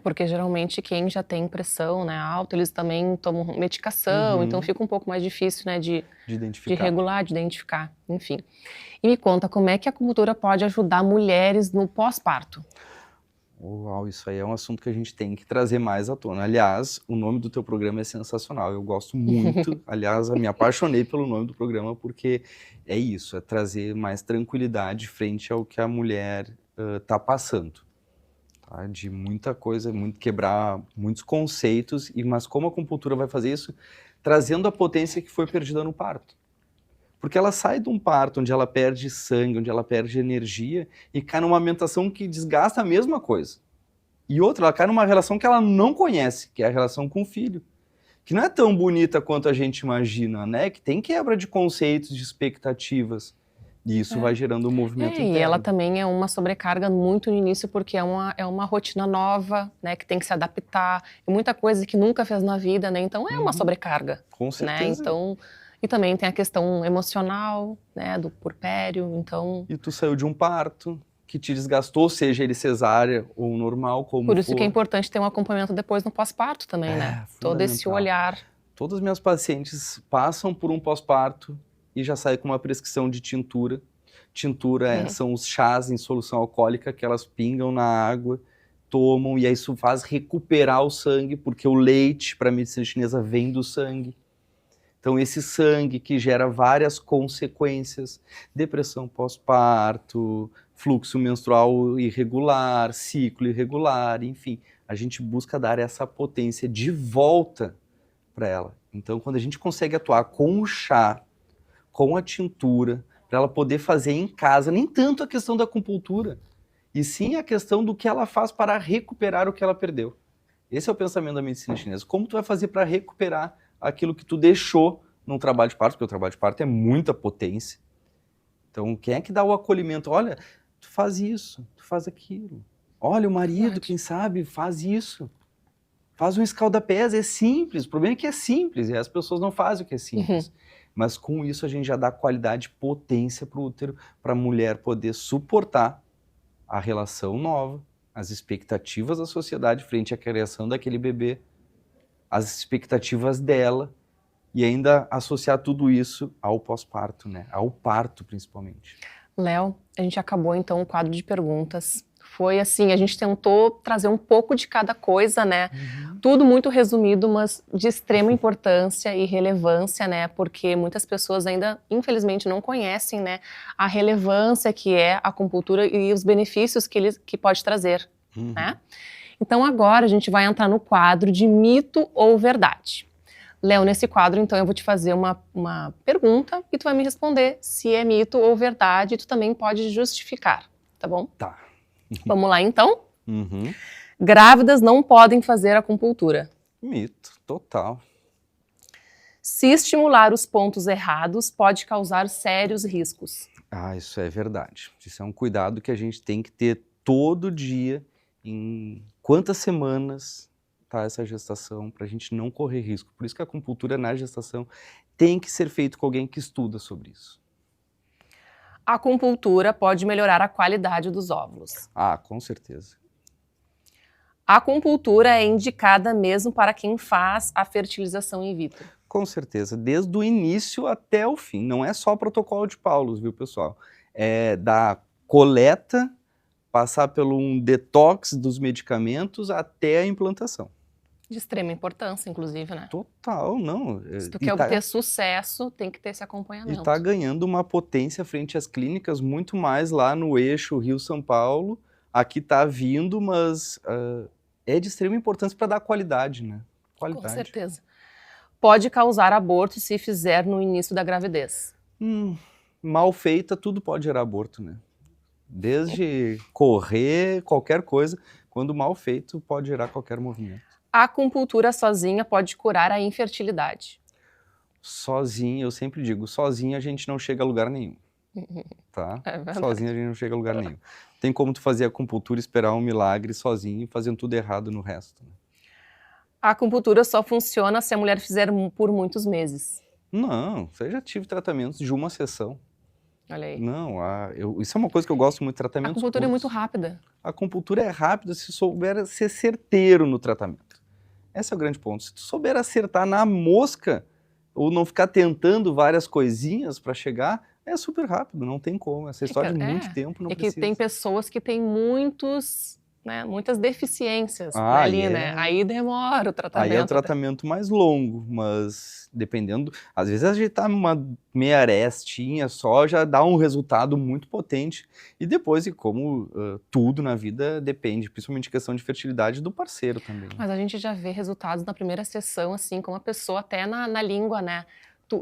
Porque geralmente quem já tem pressão, né, alta, eles também tomam medicação, então fica um pouco mais difícil, né, de regular, de identificar, enfim. E me conta, como é que a acupuntura pode ajudar mulheres no pós-parto? Uau, isso aí é um assunto que a gente tem que trazer mais à tona. Aliás, o nome do teu programa é sensacional, eu gosto muito. Aliás, eu me apaixonei pelo nome do programa porque é isso, é trazer mais tranquilidade frente ao que a mulher está passando. Tá? De muita coisa, quebrar muitos conceitos, mas como a acupuntura vai fazer isso? Trazendo a potência que foi perdida no parto. Porque ela sai de um parto onde ela perde sangue, onde ela perde energia, e cai numa amamentação que desgasta a mesma coisa. E outra, ela cai numa relação que ela não conhece, que é a relação com o filho. Que não é tão bonita quanto a gente imagina, né? Que tem quebra de conceitos, de expectativas. E isso vai gerando um movimento interno. E ela também é uma sobrecarga muito no início, porque é uma rotina nova, né? Que tem que se adaptar. E muita coisa que nunca fez na vida, né? Então é uma sobrecarga. Com certeza. Né? Então, e também tem a questão emocional, né? Do puerpério, então... E tu saiu de um parto que te desgastou, seja ele cesárea ou normal, como Por isso for. que é importante ter um acompanhamento depois no pós-parto também, né? Todo esse olhar. Todas as minhas pacientes passam por um pós-parto e já saem com uma prescrição de tintura. Tintura são os chás em solução alcoólica que elas pingam na água, tomam, e aí isso faz recuperar o sangue, porque o leite, para a medicina chinesa, vem do sangue. Então, esse sangue que gera várias consequências, depressão pós-parto, fluxo menstrual irregular, ciclo irregular, enfim, a gente busca dar essa potência de volta para ela. Então, quando a gente consegue atuar com o chá, com a tintura, para ela poder fazer em casa, nem tanto a questão da acupuntura, e sim a questão do que ela faz para recuperar o que ela perdeu. Esse é o pensamento da medicina chinesa. Como tu vai fazer para recuperar aquilo que tu deixou num trabalho de parto, porque o trabalho de parto é muita potência. Então, quem é que dá o acolhimento? Olha, tu faz isso, tu faz aquilo. Olha, o marido, quem sabe, faz isso. Faz um escalda-pés, é simples. O problema é que é simples, e as pessoas não fazem o que é simples. Mas com isso a gente já dá qualidade e potência para o útero, para a mulher poder suportar a relação nova, as expectativas da sociedade frente à criação daquele bebê, as expectativas dela, e ainda associar tudo isso ao pós-parto, né? Ao parto, principalmente. Léo, a gente acabou então o quadro de perguntas. Foi assim, a gente tentou trazer um pouco de cada coisa, né? Tudo muito resumido, mas de extrema importância e relevância, né? Porque muitas pessoas ainda, infelizmente, não conhecem, né, a relevância que é a acupuntura e os benefícios que pode trazer, né? Então agora a gente vai entrar no quadro de mito ou verdade. Léo, nesse quadro, então, eu vou te fazer uma pergunta e tu vai me responder se é mito ou verdade, e tu também pode justificar, tá bom? Tá. Vamos lá, então? Grávidas não podem fazer acupuntura. Mito, total. Se estimular os pontos errados, pode causar sérios riscos. Ah, isso é verdade. Isso é um cuidado que a gente tem que ter todo dia, em quantas semanas tá essa gestação, para a gente não correr risco. Por isso que a acupuntura na gestação tem que ser feito com alguém que estuda sobre isso. A acupuntura pode melhorar a qualidade dos óvulos. Ah, com certeza. A acupuntura é indicada mesmo para quem faz a fertilização in vitro. Com certeza, desde o início até o fim. Não é só protocolo de Paulus, viu, pessoal? É da coleta, passar pelo um detox dos medicamentos até a implantação. De extrema importância, inclusive, né? Total, não. Se tu quer obter sucesso, tem que ter esse acompanhamento. E está ganhando uma potência frente às clínicas muito mais lá no eixo Rio-São Paulo. Aqui está vindo, mas é de extrema importância para dar qualidade, né? Qualidade. Com certeza. Pode causar aborto se fizer no início da gravidez. Mal feita, tudo pode gerar aborto, né? Desde correr, qualquer coisa, quando mal feito, pode gerar qualquer movimento. A acupuntura sozinha pode curar a infertilidade. Sozinho, eu sempre digo, sozinho a gente não chega a lugar nenhum. Tá? Sozinho a gente não chega a lugar nenhum. Tem como tu fazer acupuntura, esperar um milagre sozinho, fazendo tudo errado no resto. A acupuntura só funciona se a mulher fizer por muitos meses. Não, eu já tive tratamentos de uma sessão. Olha aí. Não, isso é uma coisa que eu gosto muito, tratamentos A acupuntura curtos. é muito rápida. A acupuntura é rápida se souber ser certeiro no tratamento. Esse é o grande ponto. Se tu souber acertar na mosca, ou não ficar tentando várias coisinhas para chegar, é super rápido, não tem como. Essa história de muito tempo não precisa. É que tem pessoas que têm muitos né, muitas deficiências Ah, ali, é. né? Aí demora o tratamento. Aí é o tratamento mais longo, mas dependendo, às vezes a gente tá numa meia arestinha só, já dá um resultado muito potente. E depois, e como tudo na vida depende, principalmente questão de fertilidade do parceiro também. Mas a gente já vê resultados na primeira sessão, assim, como a pessoa até na língua, né?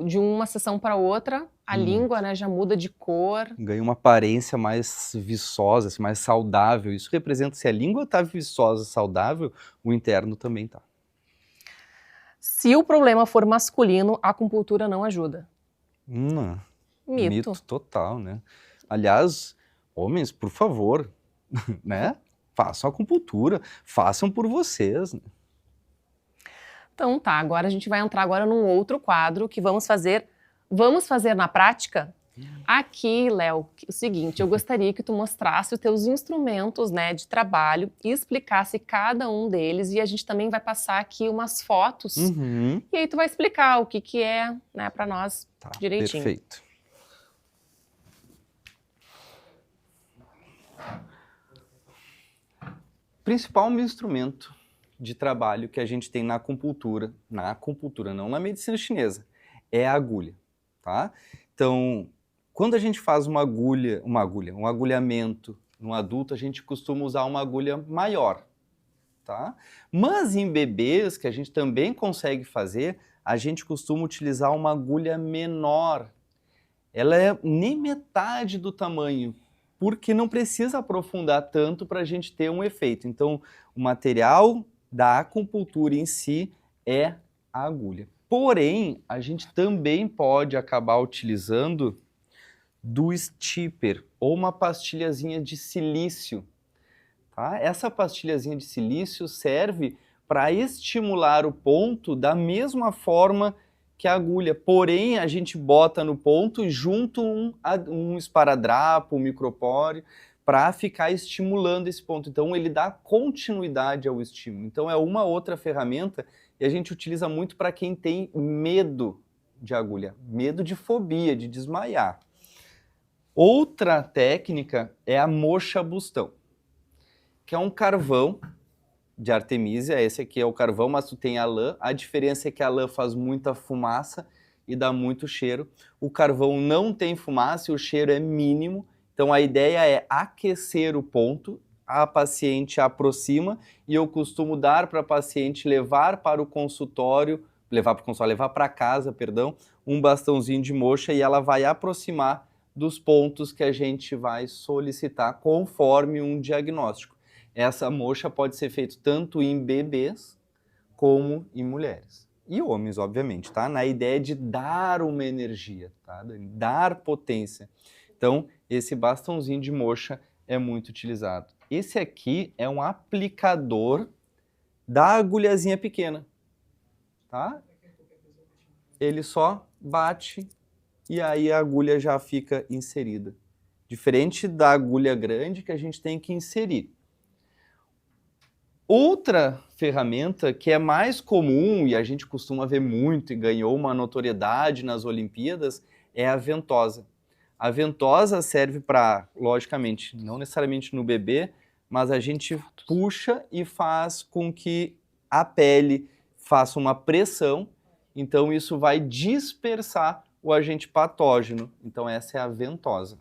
De uma sessão para outra, a língua, né, já muda de cor. Ganha uma aparência mais viçosa, assim, mais saudável. Isso representa, se a língua tá viçosa, saudável, o interno também tá. Se o problema for masculino, a acupuntura não ajuda. Mito. Mito. Total, né? Aliás, homens, por favor, né? Façam acupuntura, façam por vocês. Né? Então tá, agora a gente vai entrar agora num outro quadro que vamos fazer na prática? Aqui, Léo, o seguinte, eu gostaria que tu mostrasse os teus instrumentos, né, de trabalho e explicasse cada um deles, e a gente também vai passar aqui umas fotos, e aí tu vai explicar o que é, né, para nós direitinho. Perfeito. O principal instrumento de trabalho que a gente tem na acupuntura, não na medicina chinesa, é a agulha, tá? Então, quando a gente faz um agulhamento no adulto, a gente costuma usar uma agulha maior, tá? Mas em bebês, que a gente também consegue fazer, a gente costuma utilizar uma agulha menor. Ela é nem metade do tamanho, porque não precisa aprofundar tanto para a gente ter um efeito. Então, o material da acupuntura em si é a agulha. Porém, a gente também pode acabar utilizando do stipper, ou uma pastilhazinha de silício. Tá? Essa pastilhazinha de silício serve para estimular o ponto da mesma forma que a agulha, porém a gente bota no ponto junto um esparadrapo, um micropóreo, para ficar estimulando esse ponto. Então ele dá continuidade ao estímulo. Então é uma outra ferramenta e a gente utiliza muito para quem tem medo de agulha, medo de fobia, de desmaiar. Outra técnica é a moxa bustão, que é um carvão de artemisia. Esse aqui é o carvão, mas tu tem a lã. A diferença é que a lã faz muita fumaça e dá muito cheiro. O carvão não tem fumaça e o cheiro é mínimo. Então a ideia é aquecer o ponto, a paciente aproxima e eu costumo dar para a paciente levar para casa, um bastãozinho de moxa e ela vai aproximar dos pontos que a gente vai solicitar conforme um diagnóstico. Essa moxa pode ser feita tanto em bebês como em mulheres. E homens, obviamente, tá? Na ideia de dar uma energia, tá? Dar potência. Então, esse bastãozinho de moxa é muito utilizado. Esse aqui é um aplicador da agulhazinha pequena, tá? Ele só bate e aí a agulha já fica inserida. Diferente da agulha grande que a gente tem que inserir. Outra ferramenta que é mais comum e a gente costuma ver muito e ganhou uma notoriedade nas Olimpíadas é a ventosa. A ventosa serve para, logicamente, não necessariamente no bebê, mas a gente puxa e faz com que a pele faça uma pressão, então isso vai dispersar o agente patógeno. Então essa é a ventosa.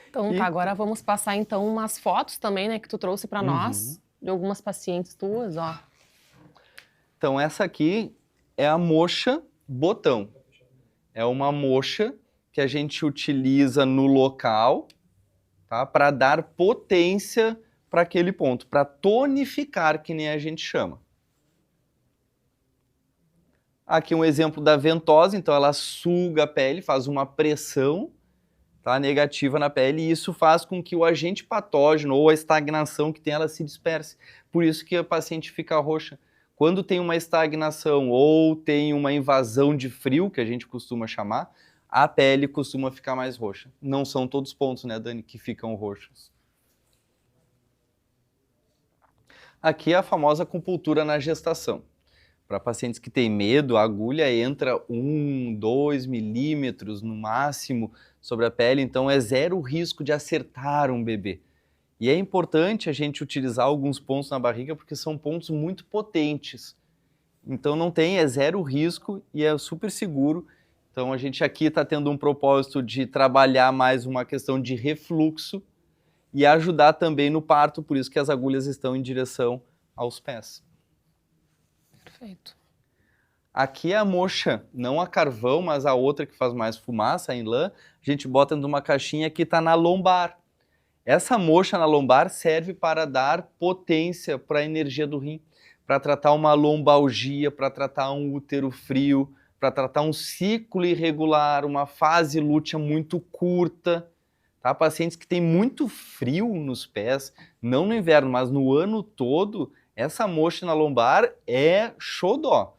Então tá, agora vamos passar então umas fotos também, né, que tu trouxe para nós, de algumas pacientes tuas, ó. Então essa aqui é a moxa botão. É uma moxa que a gente utiliza no local, tá, para dar potência para aquele ponto, para tonificar, que nem a gente chama. Aqui um exemplo da ventosa, então ela suga a pele, faz uma pressão, tá, negativa na pele, e isso faz com que o agente patógeno ou a estagnação que tem, ela se disperse. Por isso que a paciente fica roxa. Quando tem uma estagnação ou tem uma invasão de frio, que a gente costuma chamar, a pele costuma ficar mais roxa. Não são todos os pontos, né, Dani, que ficam roxos. Aqui é a famosa acupuntura na gestação. Para pacientes que têm medo, a agulha entra 1, 2 milímetros no máximo sobre a pele, então é zero risco de acertar um bebê. E é importante a gente utilizar alguns pontos na barriga porque são pontos muito potentes. Então não tem, é zero risco e é super seguro. Então a gente aqui está tendo um propósito de trabalhar mais uma questão de refluxo e ajudar também no parto, por isso que as agulhas estão em direção aos pés. Perfeito. Aqui é a moxa, não a carvão, mas a outra que faz mais fumaça, a em lã, a gente bota dentro de uma caixinha que está na lombar. Essa moxa na lombar serve para dar potência para a energia do rim, para tratar uma lombalgia, para tratar um útero frio, para tratar um ciclo irregular, uma fase lútea muito curta. Tá? Pacientes que têm muito frio nos pés, não no inverno, mas no ano todo, essa moxa na lombar é xodó.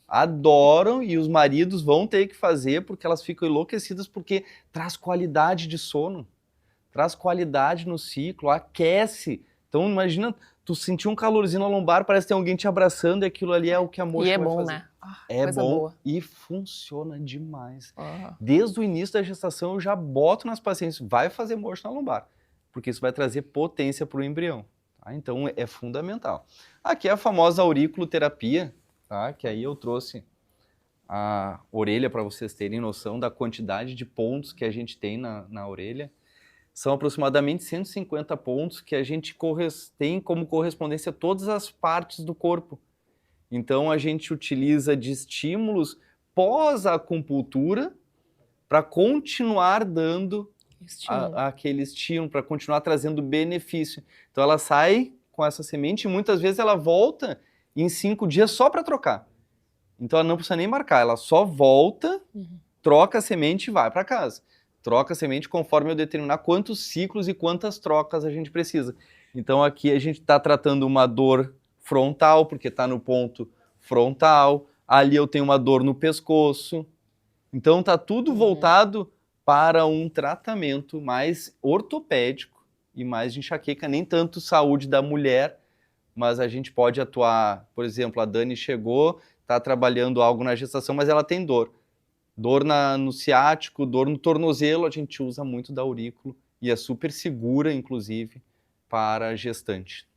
Adoram e os maridos vão ter que fazer porque elas ficam enlouquecidas porque traz qualidade de sono, traz qualidade no ciclo, aquece. Então imagina, tu sentir um calorzinho na lombar, parece que tem alguém te abraçando e aquilo ali é o que a moxa vai fazer. Né? É coisa bom boa. e funciona demais. Desde o início da gestação eu já boto nas pacientes, vai fazer moxa na lombar, porque isso vai trazer potência para o embrião. Tá? Então é fundamental. Aqui é a famosa auriculoterapia, tá? Que aí eu trouxe a orelha para vocês terem noção da quantidade de pontos que a gente tem na orelha. São aproximadamente 150 pontos que a gente tem como correspondência a todas as partes do corpo. Então a gente utiliza de estímulos pós-acupuntura para continuar dando aquele estímulo, para continuar trazendo benefício. Então ela sai com essa semente e muitas vezes ela volta em 5 dias só para trocar. Então ela não precisa nem marcar, ela só volta, troca a semente e vai para casa. Troca a semente conforme eu determinar quantos ciclos e quantas trocas a gente precisa. Então aqui a gente está tratando uma dor frontal, porque está no ponto frontal. Ali eu tenho uma dor no pescoço. Então está tudo voltado para um tratamento mais ortopédico e mais de enxaqueca, nem tanto saúde da mulher, mas a gente pode atuar, por exemplo, a Dani chegou, está trabalhando algo na gestação, mas ela tem dor. Dor no ciático, dor no tornozelo, a gente usa muito da aurículo e é super segura, inclusive, para a gestante.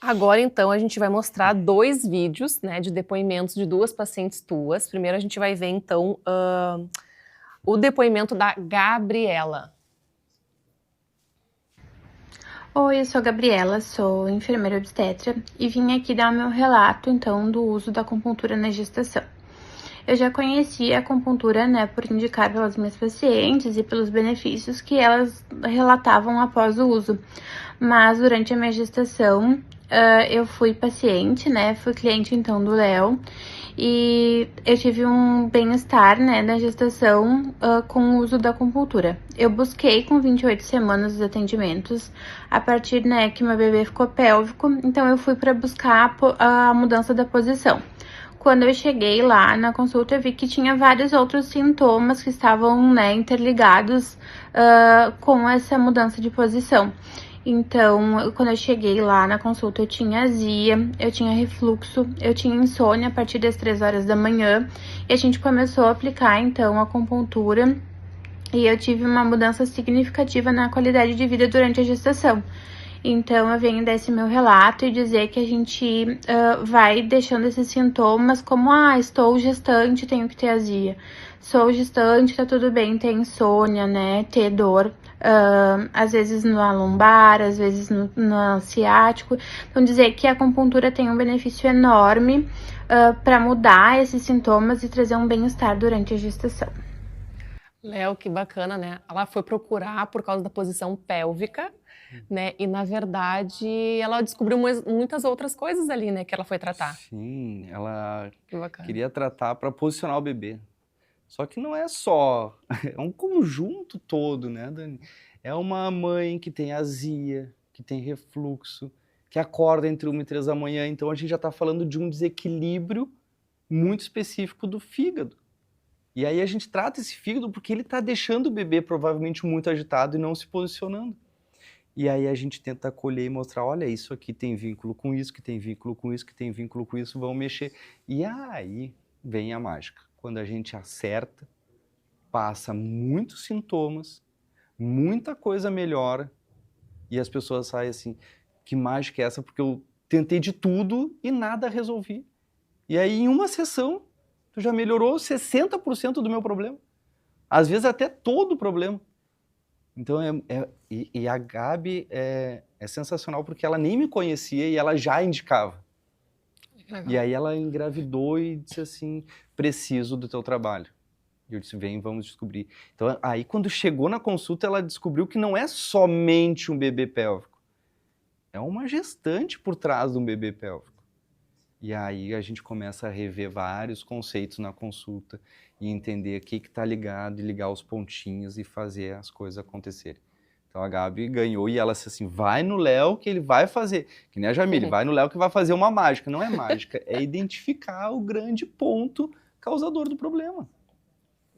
Agora, então, a gente vai mostrar 2 vídeos, né, de depoimentos de 2 pacientes tuas. Primeiro a gente vai ver, então, o depoimento da Gabriela. Oi, eu sou a Gabriela, sou enfermeira obstetra e vim aqui dar o meu relato, então, do uso da acupuntura na gestação. Eu já conhecia a acupuntura, né, por indicar pelas minhas pacientes e pelos benefícios que elas relatavam após o uso, mas durante a minha gestação eu fui paciente, né, fui cliente então do Léo e eu tive um bem-estar, né, na gestação com o uso da acupuntura. Eu busquei com 28 semanas os atendimentos, a partir, né, que meu bebê ficou pélvico, então eu fui para buscar a mudança da posição. Quando eu cheguei lá na consulta, eu vi que tinha vários outros sintomas que estavam, né, interligados com essa mudança de posição. Então, quando eu cheguei lá na consulta, eu tinha azia, eu tinha refluxo, eu tinha insônia a partir das 3 horas da manhã. E a gente começou a aplicar, então, a acupuntura. E eu tive uma mudança significativa na qualidade de vida durante a gestação. Então, eu venho desse meu relato e dizer que a gente vai deixando esses sintomas como, estou gestante, tenho que ter azia. Sou gestante, tá tudo bem ter insônia, né, ter dor. Às vezes no lombar, às vezes no ciático. Então, dizer que a acupuntura tem um benefício enorme para mudar esses sintomas e trazer um bem-estar durante a gestação. Léo, que bacana, né? Ela foi procurar por causa da posição pélvica, né? E, na verdade, ela descobriu muitas outras coisas ali, né? Que ela foi tratar. Sim, ela Que queria tratar para posicionar o bebê. Só que não é só, é um conjunto todo, né, Dani? É uma mãe que tem azia, que tem refluxo, que acorda entre 1 e 3 da manhã, então a gente já está falando de um desequilíbrio muito específico do fígado. E aí a gente trata esse fígado porque ele está deixando o bebê provavelmente muito agitado e não se posicionando. E aí a gente tenta acolher e mostrar, olha, isso aqui tem vínculo com isso, que tem vínculo com isso, que tem vínculo com isso, vão mexer. E aí vem a mágica. Quando a gente acerta, passa muitos sintomas, muita coisa melhora, e as pessoas saem assim, que mágica é essa? Porque eu tentei de tudo e nada resolvi. E aí em uma sessão, tu já melhorou 60% do meu problema. Às vezes até todo o problema. Então, e a Gabi é sensacional porque ela nem me conhecia e ela já indicava. Legal. E aí ela engravidou e disse assim, preciso do teu trabalho. E eu disse, vem, vamos descobrir. Então, aí quando chegou na consulta, ela descobriu que não é somente um bebê pélvico. É uma gestante por trás de um bebê pélvico. E aí a gente começa a rever vários conceitos na consulta e entender o que está ligado e ligar os pontinhos e fazer as coisas acontecerem. Então a Gabi ganhou e ela disse assim, vai no Léo que ele vai fazer, que nem a Jamile, vai no Léo que vai fazer uma mágica. Não é mágica, é identificar o grande ponto causador do problema.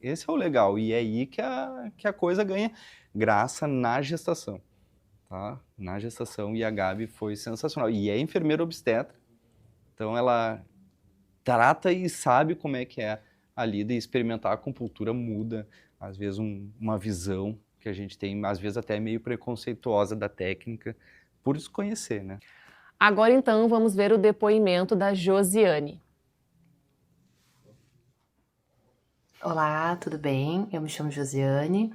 Esse é o legal e é aí que a coisa ganha graça na gestação. Tá? Na gestação e a Gabi foi sensacional. E é enfermeira obstetra. Então ela trata e sabe como é que é a lida e experimentar a acupuntura muda, às vezes uma visão que a gente tem, às vezes até meio preconceituosa da técnica, por desconhecer, né? Agora então vamos ver o depoimento da Josiane. Olá, tudo bem? Eu me chamo Josiane,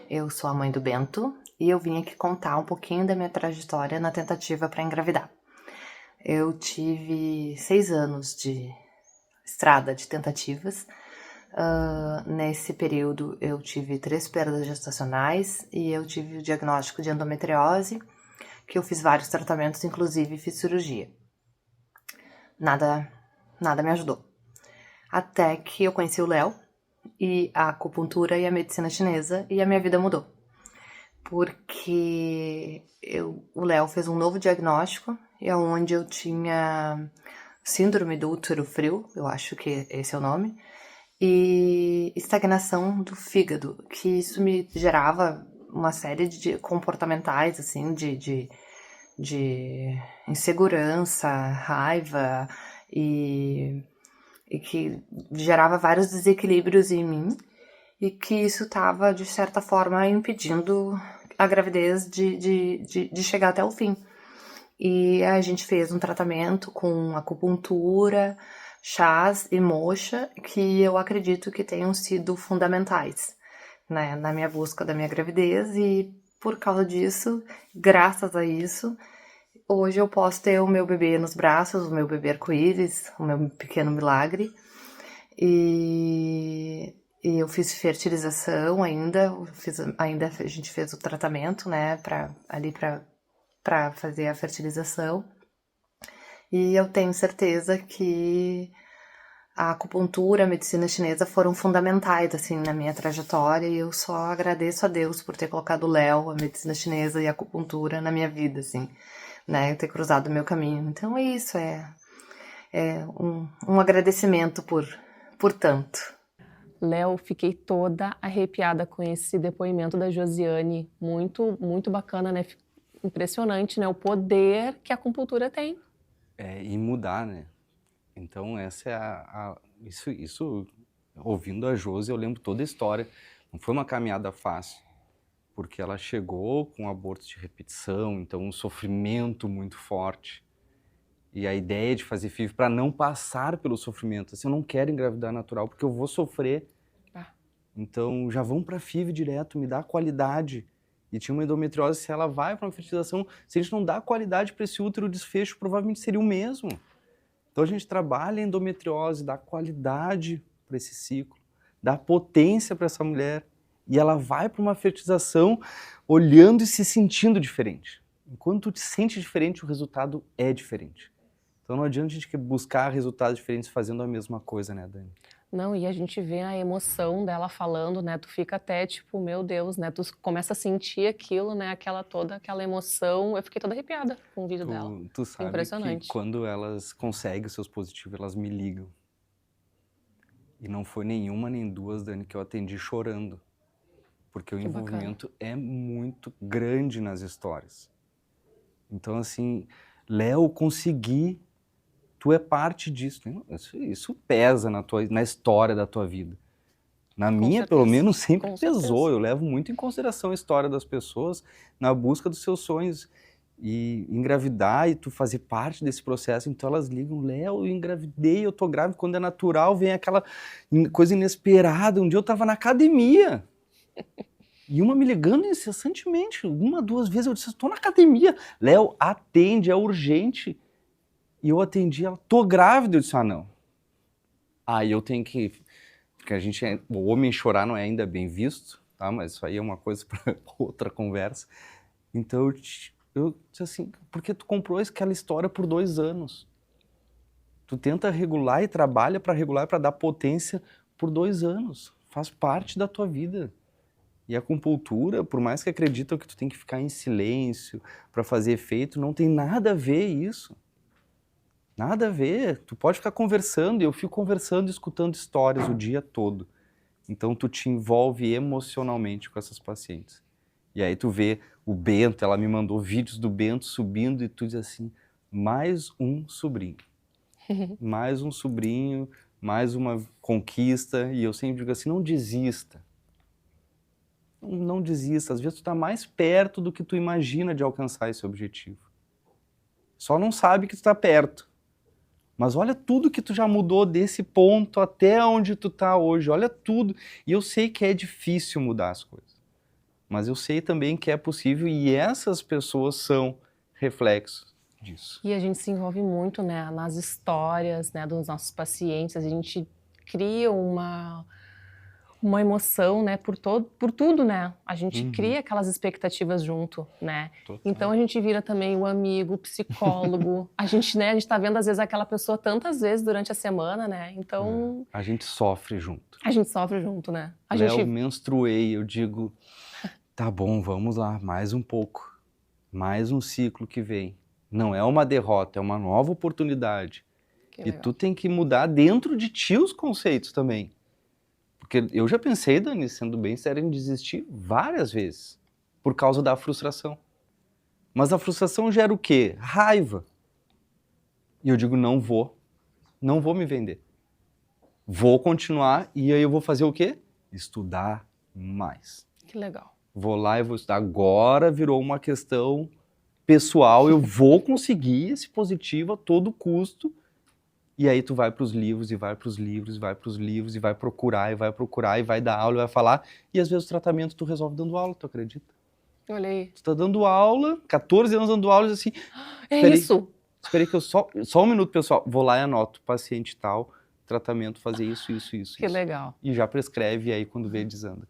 eu sou a mãe do Bento e eu vim aqui contar um pouquinho da minha trajetória na tentativa para engravidar. Eu tive 6 anos de estrada de tentativas. Nesse período eu tive 3 perdas gestacionais e eu tive o diagnóstico de endometriose, que eu fiz vários tratamentos, inclusive fiz cirurgia. Nada me ajudou. Até que eu conheci o Léo e a acupuntura e a medicina chinesa e a minha vida mudou. Porque o Léo fez um novo diagnóstico e onde eu tinha síndrome do útero frio, eu acho que esse é o nome, e estagnação do fígado, que isso me gerava uma série de comportamentais, assim, de insegurança, raiva, e que gerava vários desequilíbrios em mim, e que isso estava, de certa forma, impedindo a gravidez de chegar até o fim. E a gente fez um tratamento com acupuntura, chás e moxa, que eu acredito que tenham sido fundamentais, né, na minha busca da minha gravidez. E por causa disso, graças a isso, hoje eu posso ter o meu bebê nos braços, o meu bebê arco-íris, o meu pequeno milagre. E eu fiz fertilização ainda, a gente fez o tratamento, né, para fazer a fertilização. E eu tenho certeza que a acupuntura, a medicina chinesa foram fundamentais, assim, na minha trajetória, e eu só agradeço a Deus por ter colocado o Léo, a medicina chinesa e a acupuntura na minha vida, assim, né, ter cruzado o meu caminho. Então é isso, um agradecimento por tanto. Léo, fiquei toda arrepiada com esse depoimento da Josiane, muito, muito bacana, né? Impressionante, né? O poder que a acupuntura tem. E mudar, né? Então essa é isso, ouvindo a Josi, eu lembro toda a história. Não foi uma caminhada fácil, porque ela chegou com abortos de repetição, então um sofrimento muito forte. E a ideia de fazer FIV para não passar pelo sofrimento. Assim, eu não quero engravidar natural porque eu vou sofrer. Então já vão para FIV direto, me dá qualidade. E tinha uma endometriose, se ela vai para uma fertilização, se a gente não dá qualidade para esse útero, o desfecho provavelmente seria o mesmo. Então a gente trabalha a endometriose, dá qualidade para esse ciclo, dá potência para essa mulher. E ela vai para uma fertilização olhando e se sentindo diferente. Enquanto tu te sente diferente, o resultado é diferente. Então não adianta a gente buscar resultados diferentes fazendo a mesma coisa, né, Dani? Não, e a gente vê a emoção dela falando, né? Tu fica até tipo, meu Deus, né? Tu começa a sentir aquilo, né? Aquela emoção. Eu fiquei toda arrepiada com o vídeo dela. Tu sabe impressionante. Que quando elas conseguem os seus positivos, elas me ligam. E não foi nenhuma nem duas, Dani, que eu atendi chorando. porque o Que envolvimento é muito grande nas histórias. Então, assim, Léo, consegui, tu é parte disso. Isso pesa na história da tua vida. Na minha, pelo certeza. menos, sempre Com pesou. certeza. Eu levo muito em consideração a história das pessoas na busca dos seus sonhos. E engravidar e tu fazer parte desse processo, então elas ligam, Léo, eu engravidei, eu tô grávida, quando é natural, vem aquela coisa inesperada. Um dia eu tava na academia, e uma me ligando incessantemente, 1, 2 vezes, eu disse, tô na academia. Léo, atende, é urgente. E eu atendi, ela, tô grávida, eu disse, não. Aí eu tenho que, porque o homem chorar não é ainda bem visto, tá? Mas isso aí é uma coisa para outra conversa. Então eu disse assim, porque tu comprou aquela história por 2 anos. Tu tenta regular e trabalha para regular, para dar potência por 2 anos. Faz parte da tua vida. E a acupuntura, por mais que acreditam que tu tem que ficar em silêncio para fazer efeito, não tem nada a ver isso. Nada a ver. Tu pode ficar conversando, e eu fico conversando, escutando histórias o dia todo. Então tu te envolve emocionalmente com essas pacientes. E aí tu vê o Bento, ela me mandou vídeos do Bento subindo e tu diz assim, mais um sobrinho. Mais um sobrinho, mais uma conquista. E eu sempre digo assim, não desista. Não desista. Às vezes tu tá mais perto do que tu imagina de alcançar esse objetivo. Só não sabe que tu tá perto. Mas olha tudo que tu já mudou desse ponto até onde tu tá hoje. Olha tudo. E eu sei que é difícil mudar as coisas. Mas eu sei também que é possível e essas pessoas são reflexos disso. E a gente se envolve muito, né, nas histórias, né, dos nossos pacientes. A gente cria uma emoção, né, por tudo, né? A gente cria aquelas expectativas junto, né? Total. Então a gente vira também o amigo, o psicólogo. A gente tá vendo às vezes aquela pessoa tantas vezes durante a semana, né? Então a gente sofre junto. a gente sofre junto, né? Léo, menstruei, eu digo, tá bom, vamos lá, mais um pouco. Mais um ciclo que vem. Não é uma derrota, é uma nova oportunidade. E tu tem que mudar dentro de ti os conceitos também. Porque eu já pensei, Dani, sendo bem sério, em desistir várias vezes. Por causa da frustração. Mas a frustração gera o quê? Raiva. E eu digo, não vou me vender. Vou continuar e aí eu vou fazer o quê? Estudar mais. Que legal. Vou lá e vou estudar. Agora virou uma questão pessoal, eu vou conseguir esse positivo a todo custo. E aí tu vai para os livros, e vai para os livros, e vai para os livros, e vai procurar, e vai dar aula, e vai falar. E às vezes o tratamento tu resolve dando aula, tu acredita? Olha aí. Tu tá dando aula, 14 anos dando aula, e assim... Esperei que eu só um minuto, pessoal. Vou lá e anoto, paciente tal, tratamento, fazer isso. Que legal. E já prescreve, e aí quando vê, desanda.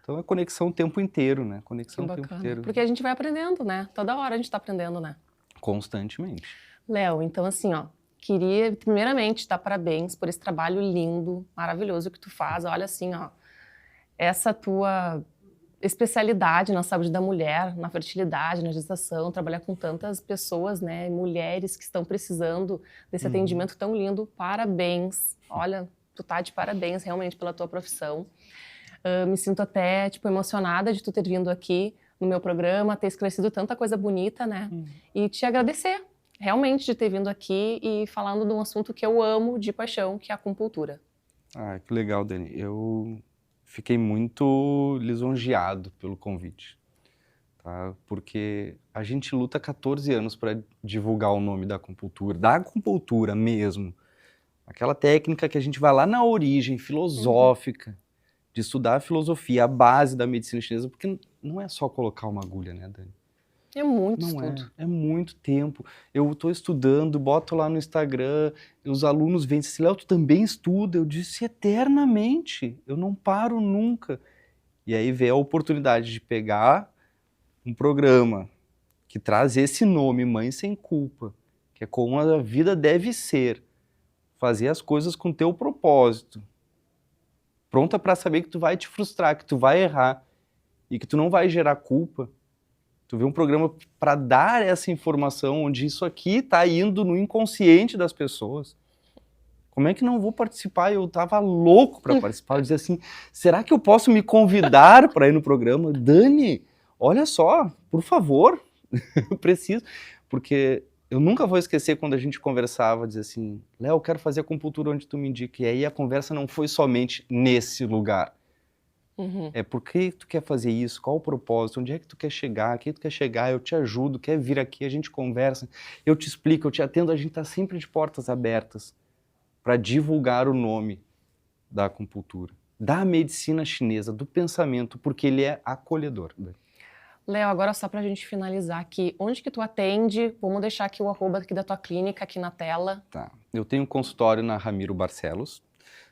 Então é conexão o tempo inteiro, né? Conexão o tempo inteiro. Porque a gente vai aprendendo, né? Toda hora a gente tá aprendendo, né? Constantemente. Léo, então assim, ó, queria primeiramente te dar parabéns por esse trabalho lindo, maravilhoso que tu faz. Olha assim, ó, essa tua especialidade na saúde da mulher, na fertilidade, na gestação, trabalhar com tantas pessoas, né, mulheres que estão precisando desse atendimento tão lindo. Parabéns. Olha, tu tá de parabéns realmente pela tua profissão. Me sinto até, tipo, emocionada de tu ter vindo aqui no meu programa, ter esclarecido tanta coisa bonita, né? E te agradecer, realmente, de ter vindo aqui e falando de um assunto que eu amo de paixão, que é a acupuntura. Ah, que legal, Dani. Eu fiquei muito lisonjeado pelo convite, tá? Porque a gente luta 14 anos para divulgar o nome da acupuntura mesmo. Aquela técnica que a gente vai lá na origem filosófica, de estudar a filosofia, a base da medicina chinesa, porque não é só colocar uma agulha, né, Dani? É muito Não estudo. é muito tempo. Eu estou estudando, boto lá no Instagram, os alunos vêm e dizem assim, Léo, tu também estuda? Eu disse, eternamente, eu não paro nunca. E aí vem a oportunidade de pegar um programa que traz esse nome, Mãe Sem Culpa, que é como a vida deve ser, fazer as coisas com teu propósito, pronta para saber que tu vai te frustrar, que tu vai errar e que tu não vai gerar culpa. Tu vê um programa para dar essa informação onde isso aqui está indo no inconsciente das pessoas. Como é que não vou participar? Eu tava louco para participar. Eu dizia assim, será que eu posso me convidar para ir no programa? Dani, olha só, por favor, eu preciso. Porque eu nunca vou esquecer quando a gente conversava, dizia assim, Léo, eu quero fazer acupuntura onde tu me indica. E aí a conversa não foi somente nesse lugar. É por que tu quer fazer isso? Qual o propósito? Onde é que tu quer chegar? Aqui tu quer chegar? Eu te ajudo, quer vir aqui, a gente conversa, eu te explico, eu te atendo, a gente está sempre de portas abertas para divulgar o nome da acupuntura, da medicina chinesa, do pensamento, porque ele é acolhedor. Léo, agora só pra gente finalizar aqui, onde que tu atende? Vamos deixar aqui o arroba aqui da tua clínica, aqui na tela. Tá. Eu tenho um consultório na Ramiro Barcelos,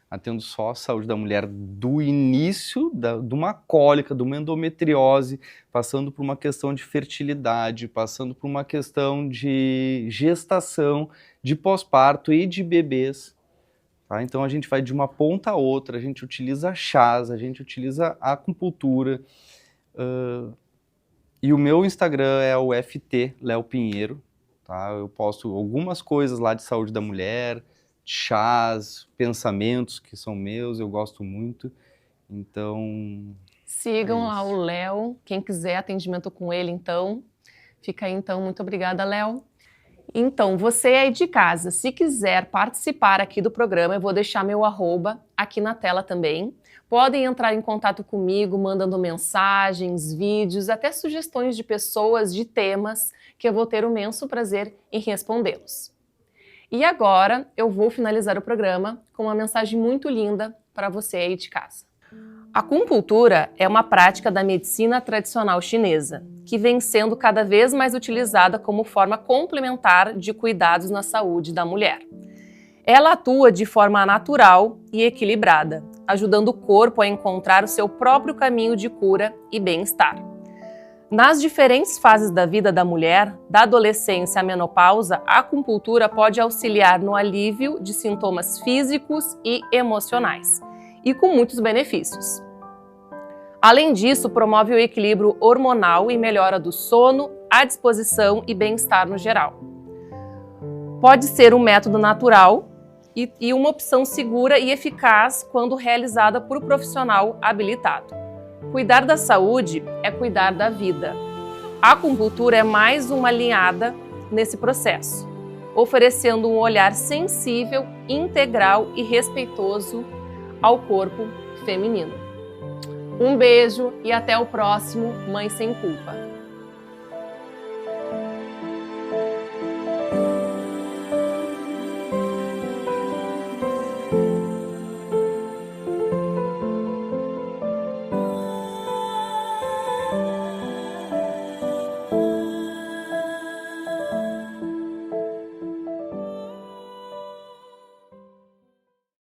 atendo só a saúde da mulher do início de uma cólica, de uma endometriose, passando por uma questão de fertilidade, passando por uma questão de gestação, de pós-parto e de bebês. Tá? Então a gente vai de uma ponta a outra, a gente utiliza chás, a gente utiliza acupuntura. E o meu Instagram é o FT Léo Pinheiro. Tá? Eu posto algumas coisas lá de saúde da mulher, chás, pensamentos que são meus, eu gosto muito, então... Sigam lá o Léo, quem quiser atendimento com ele, então, fica aí, então, muito obrigada, Léo. Então, você aí de casa, se quiser participar aqui do programa, eu vou deixar meu arroba aqui na tela também. Podem entrar em contato comigo, mandando mensagens, vídeos, até sugestões de pessoas, de temas, que eu vou ter o imenso prazer em respondê-los. E agora eu vou finalizar o programa com uma mensagem muito linda para você aí de casa. A acupuntura é uma prática da medicina tradicional chinesa, que vem sendo cada vez mais utilizada como forma complementar de cuidados na saúde da mulher. Ela atua de forma natural e equilibrada, ajudando o corpo a encontrar o seu próprio caminho de cura e bem-estar. Nas diferentes fases da vida da mulher, da adolescência à menopausa, a acupuntura pode auxiliar no alívio de sintomas físicos e emocionais, e com muitos benefícios. Além disso, promove o equilíbrio hormonal e melhora do sono, a disposição e bem-estar no geral. Pode ser um método natural e uma opção segura e eficaz quando realizada por um profissional habilitado. Cuidar da saúde é cuidar da vida. A acupuntura é mais uma alinhada nesse processo, oferecendo um olhar sensível, integral e respeitoso ao corpo feminino. Um beijo e até o próximo Mãe Sem Culpa.